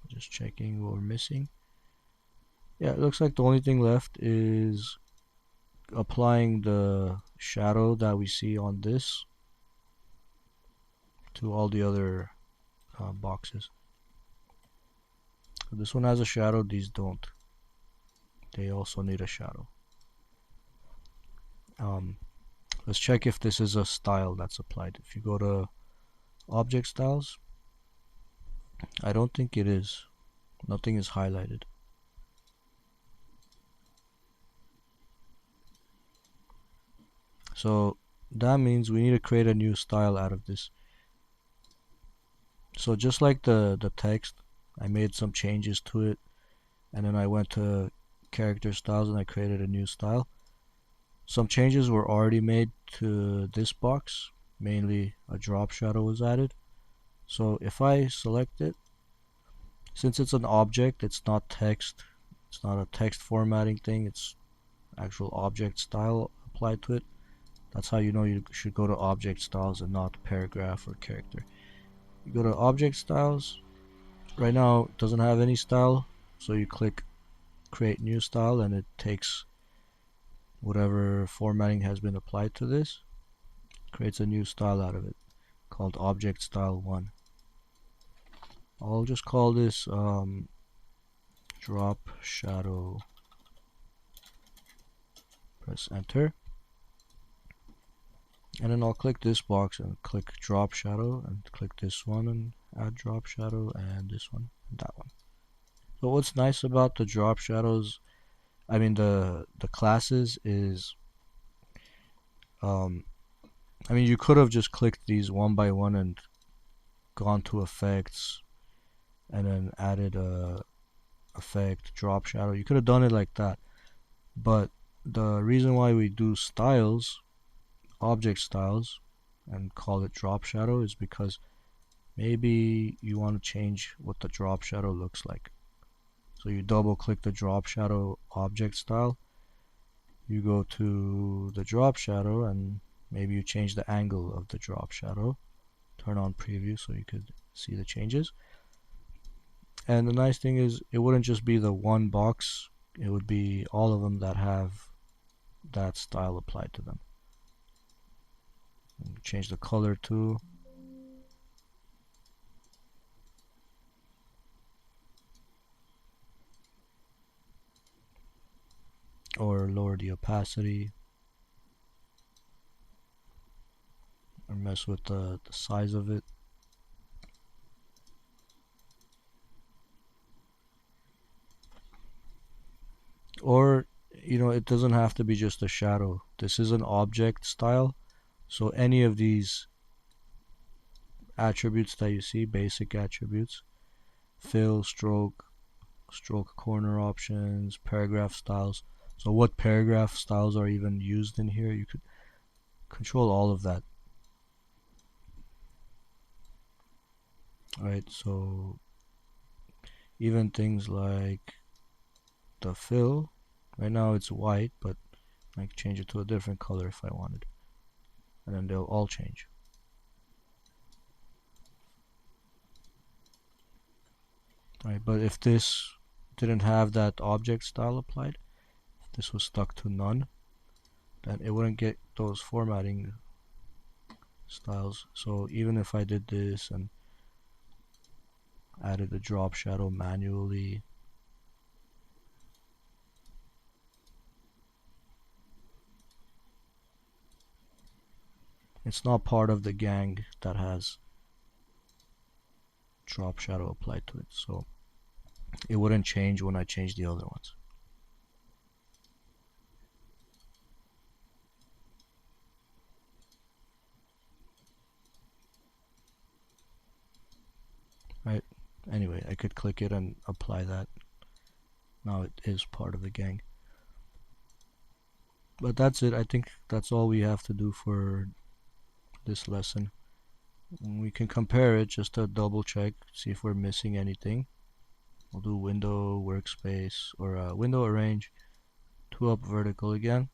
just checking what we're missing. Yeah, it looks like the only thing left is applying the shadow that we see on this to all the other boxes. So this one has a shadow, these don't. They also need a shadow. Let's check if this is a style that's applied. If you go to object styles, I don't think it is. Nothing is highlighted. So that means we need to create a new style out of this. So just like the text, I made some changes to it, and then I went to character styles and I created a new style. Some changes were already made to this box. Mainly a drop shadow was added. So if I select it, since it's an object, it's not text, it's not a text formatting thing, it's actual object style applied to it. That's how you know you should go to object styles and not paragraph or character. You go to object styles. Right now it doesn't have any style, so you click create new style and it takes whatever formatting has been applied to this, creates a new style out of it called object style 1. I'll just call this drop shadow. Press enter, and then I'll click this box and click drop shadow and click this one and add drop shadow and this one and that one. So what's nice about the drop shadows, I mean the classes, is I mean you could have just clicked these one by one and gone to effects and then added a effect drop shadow. You could have done it like that, but the reason why we do styles, object styles, and call it drop shadow is because maybe you want to change what the drop shadow looks like. So you double click the drop shadow object style, you go to the drop shadow, and maybe you change the angle of the drop shadow. Turn on preview so you could see the changes. And the nice thing is it wouldn't just be the one box it would be all of them that have that style applied to them. Change the color too. Or lower the opacity. Or mess with the size of it. Or, it doesn't have to be just a shadow. This is an object style. So any of these attributes that you see, basic attributes, fill, stroke corner options, paragraph styles. So what paragraph styles are even used in here, you could control all of that. Alright, so even things like the fill, right now it's white, but I can change it to a different color if I wanted. And then they'll all change. Alright, but if this didn't have that object style applied, if this was stuck to none, then it wouldn't get those formatting styles. So even if I did this and added a drop shadow manually, it's not part of the gang that has drop shadow applied to it, so it wouldn't change when I change the other ones. Right, anyway, I could click it and apply that. Now it is part of the gang. But that's it. I think that's all we have to do for this lesson. We can compare it just to double check, see if we're missing anything. We'll do window workspace, or window arrange, 2 up vertical again.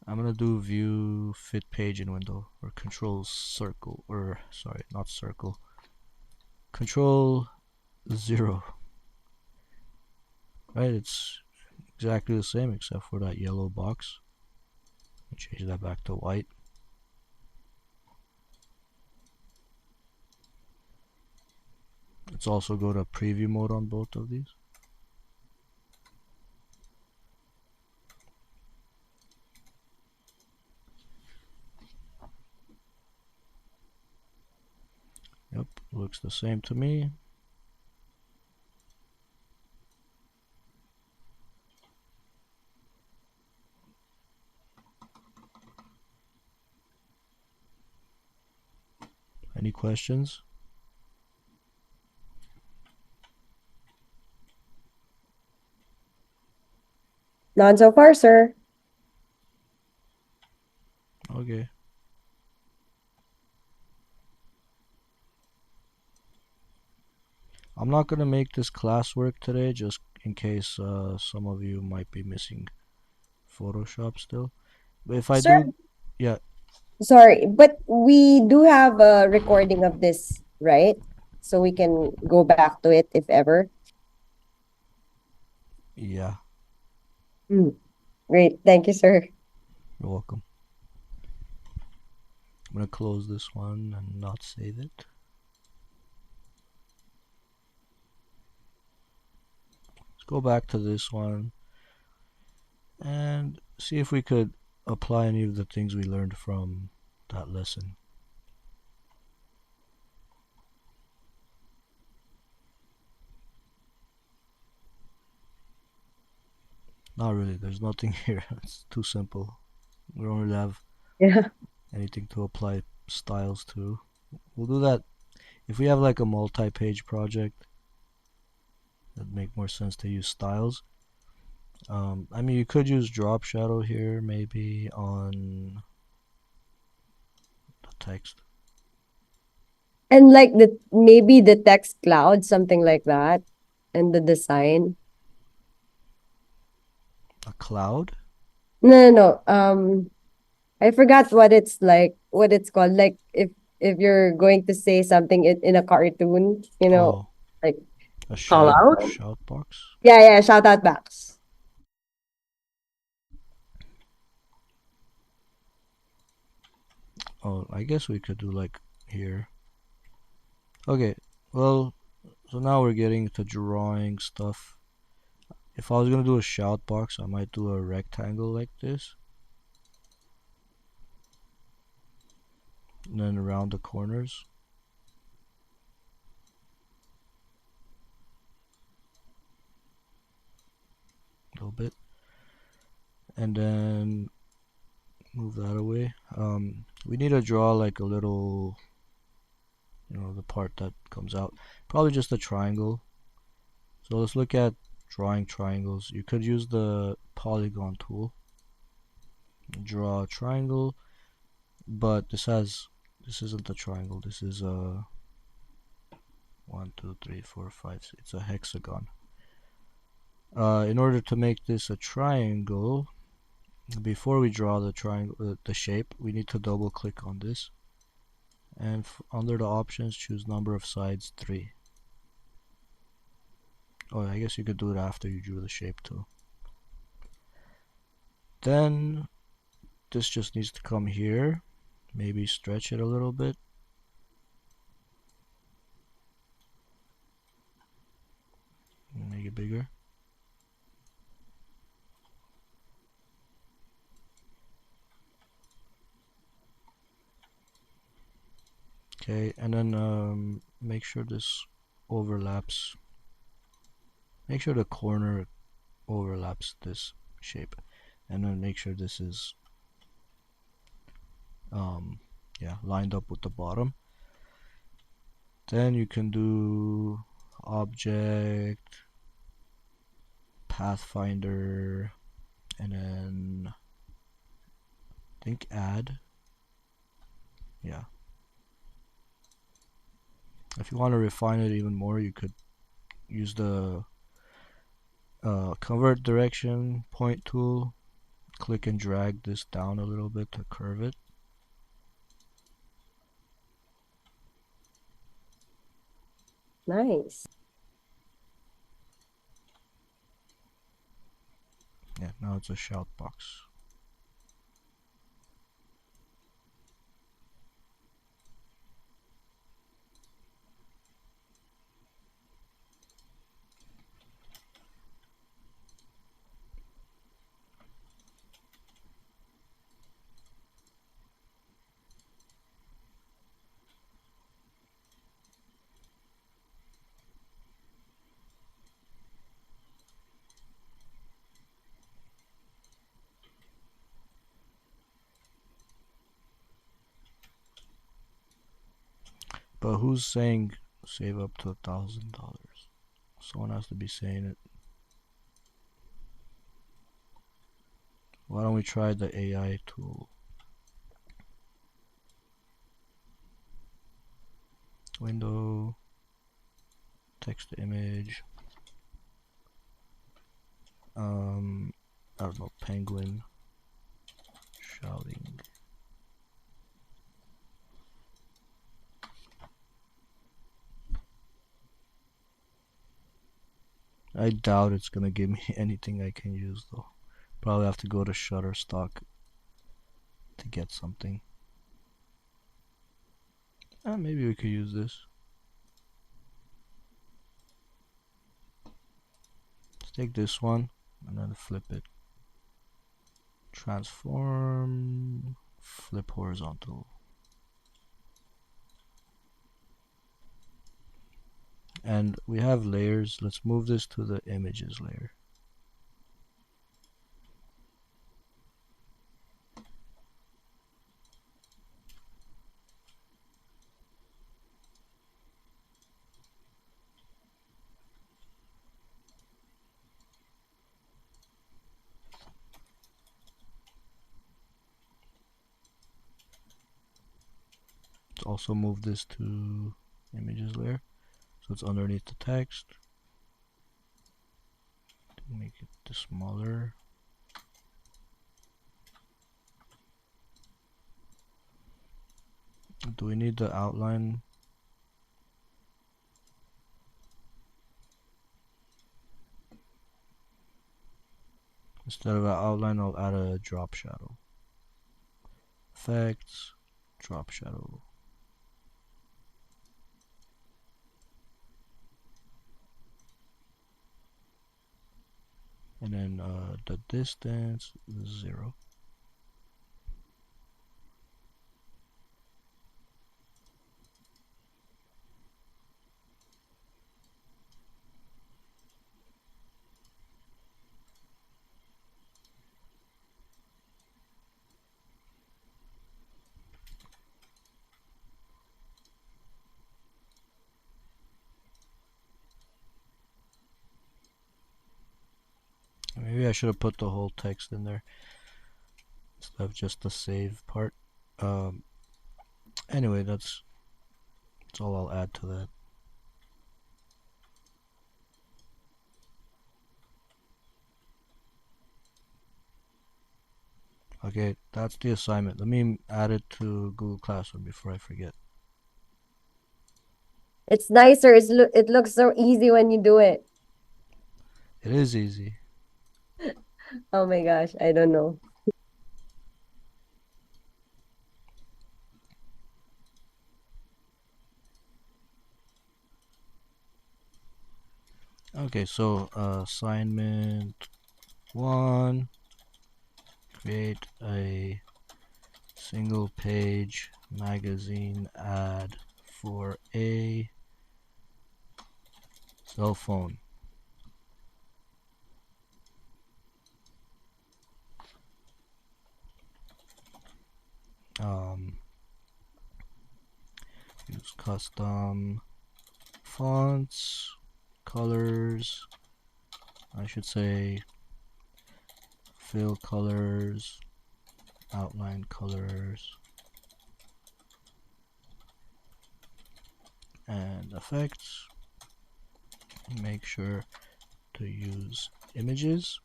I'm gonna do view fit page in window, or control circle, or sorry, not circle, control 0. Right, it's exactly the same except for that yellow box. Change that back to white. Let's also go to preview mode on both of these. Yep, looks the same to me. Any questions? None so far, sir. Okay. I'm not gonna make this classwork today, just in case some of you might be missing Photoshop still. But if I Sir, do, yeah, sorry, but we do have a recording of this, right? So we can go back to it if ever. yeah, Great. Thank you, sir. you're welcome. I'm gonna close this one and not save it. Let's go back to this one and see if we could apply any of the things we learned from that lesson. Not really, there's nothing here. It's too simple. We don't really have Yeah. anything to apply styles to. We'll do that if we have like a multi-page project. It'd make more sense to use styles. I mean, you could use drop shadow here, maybe on the text. And like maybe the text cloud, something like that, and the design. A cloud? No, no, no. I forgot what it's like, what it's called. Like if you're going to say something in a cartoon, Oh, like a call out. shout box? Yeah, yeah. Shout out box. Oh, I guess we could do like here. Okay, well, so now we're getting to drawing stuff. If I was gonna do a shout box, I might do a rectangle like this. And then around the corners. A little bit. And then move that away. We need to draw like a little, the part that comes out. Probably just a triangle. So let's look at drawing triangles. You could use the polygon tool. Draw a triangle, but this isn't a triangle. This is a 1, 2, 3, 4, 5. It's a hexagon. In order to make this a triangle, before we draw the triangle, the shape, we need to double click on this, and under the options, choose number of sides 3. Oh, I guess you could do it after you drew the shape too. Then this just needs to come here. Maybe stretch it a little bit. Make it bigger. Okay, and then make sure this overlaps. Make sure the corner overlaps this shape, and then make sure this is lined up with the bottom. Then you can do object, pathfinder, and then I think add. Yeah. If you want to refine it even more, you could use the convert direction point tool. Click and drag this down a little bit to curve it. Nice. Yeah, now it's a shout box. But who's saying save up to $1,000? Someone has to be saying it. Why don't we try the AI tool? Window, text to image. I don't know, penguin shouting. I doubt it's gonna give me anything I can use though. Probably have to go to Shutterstock to get something. Maybe we could use this. Let's take this one and then flip it. Transform, flip horizontal. And we have layers. Let's move this to the images layer. Let's also move this to images layer. So it's underneath the text. Make it smaller. Do we need the outline? Instead of an outline, I'll add a drop shadow. Effects, drop shadow. And then the distance is 0. Maybe I should have put the whole text in there instead of just the save part. Anyway, that's all I'll add to that. Okay, that's the assignment. Let me add it to Google Classroom before I forget. It's nicer. It looks so easy when you do it. It is easy. Oh my gosh, I don't know. Okay, so assignment 1, create a single page magazine ad for a cell phone. Use custom fonts, colors, I should say fill colors, outline colors, and effects. Make sure to use images.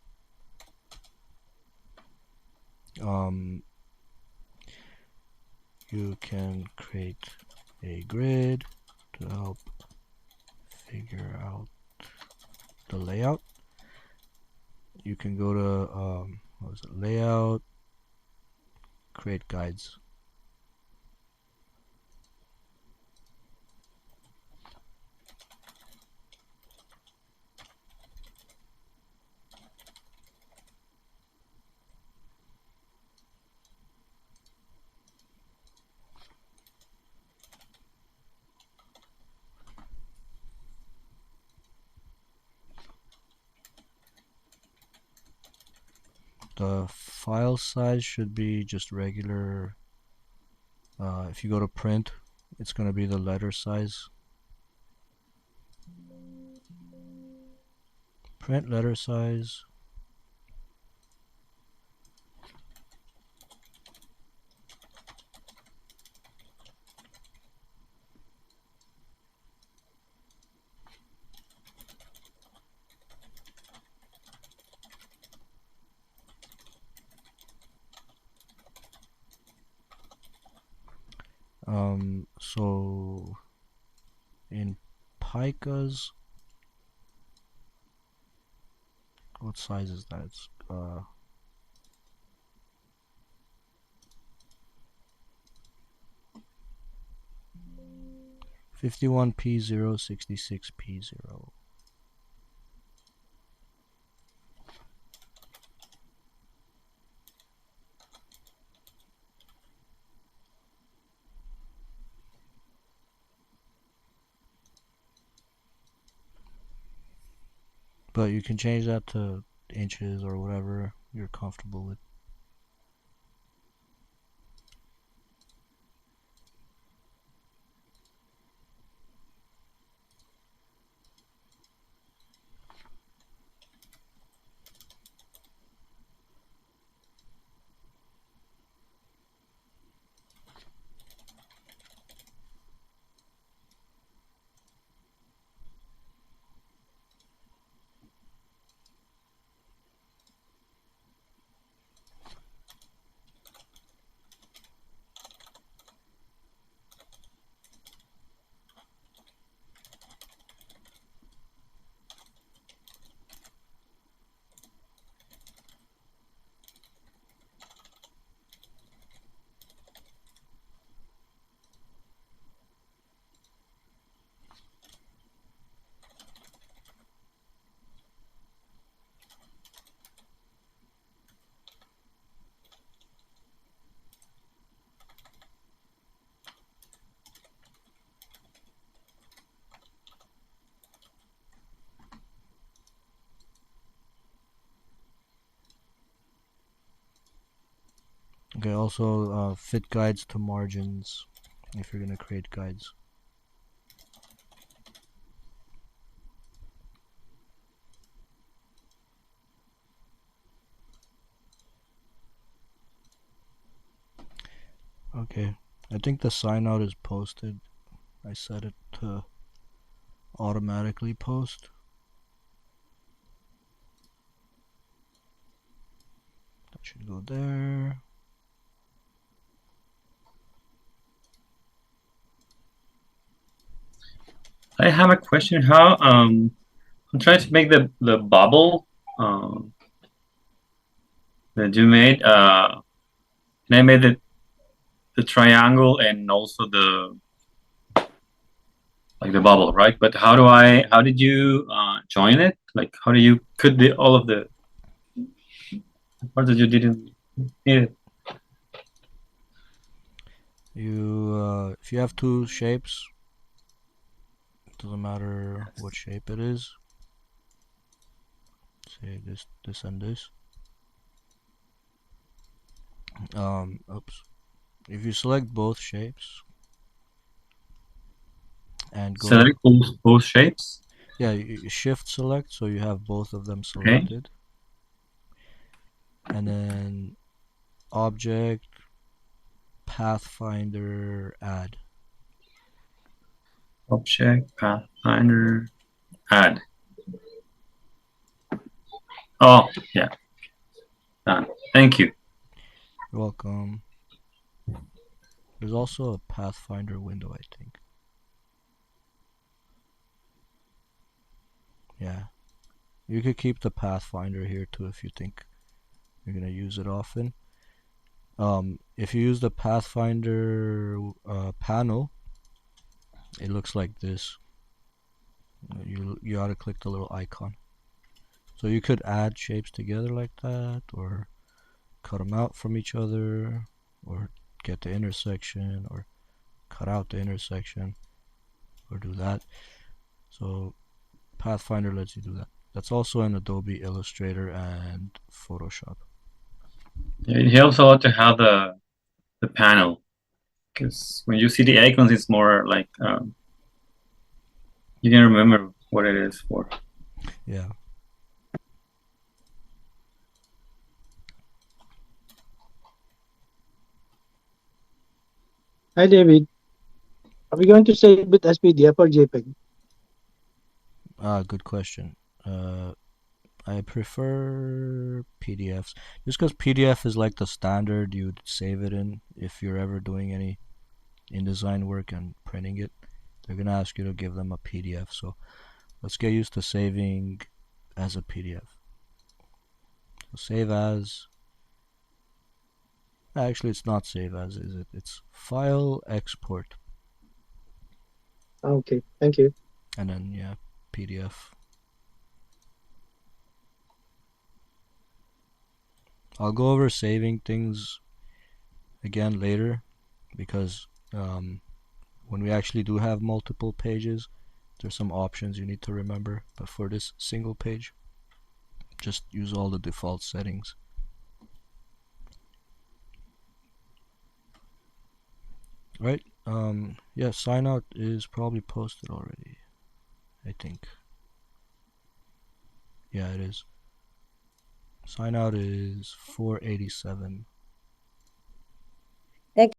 You can create a grid to help figure out the layout. You can go to what was it, layout, create guides. The file size should be just regular. If you go to print, it's going to be the letter size. Print letter size. So in picas, what size is that? It's 51p0, 66p0. But you can change that to inches or whatever you're comfortable with. Okay, also fit guides to margins if you're gonna create guides. Okay, I think the sign out is posted. I set it to automatically post. That should go there. I have a question. How I'm trying to make the bubble that you made. And I made the triangle and also the like the bubble, right? But how did you join it? Like how do you cut the all of the parts that you didn't need it? You if you have two shapes, it doesn't matter what shape it is. Say this and this. Oops. If you select both shapes and go, Select both shapes. yeah, you shift select so you have both of them Okay. selected, and then object pathfinder add. Object Pathfinder add. Oh yeah, done. Thank you. You're welcome. There's also a pathfinder window, I think. Yeah, you could keep the pathfinder here too if you think you're gonna use it often. If you use the pathfinder panel, it looks like this. You ought to click the little icon. So you could add shapes together like that, or cut them out from each other, or get the intersection, or cut out the intersection, or do that. So Pathfinder lets you do that. That's also in Adobe Illustrator and Photoshop. It helps a lot to have the panel because when you see the icons, it's more like you can remember what it is for. Yeah. Hi, David. Are we going to save it as PDF or JPEG? Good question. I prefer PDFs just because PDF is like the standard you'd save it in if you're ever doing any InDesign work and printing it. They're gonna ask you to give them a PDF. So let's get used to saving as a PDF. So save as. Actually, it's not save as, is it? It's file export, Okay, thank you. and then yeah, PDF. I'll go over saving things again later because when we actually do have multiple pages, there's some options you need to remember. But for this single page, just use all the default settings. Right? Yeah, sign out is probably posted already, I think. Yeah, it is. Sign out is 487.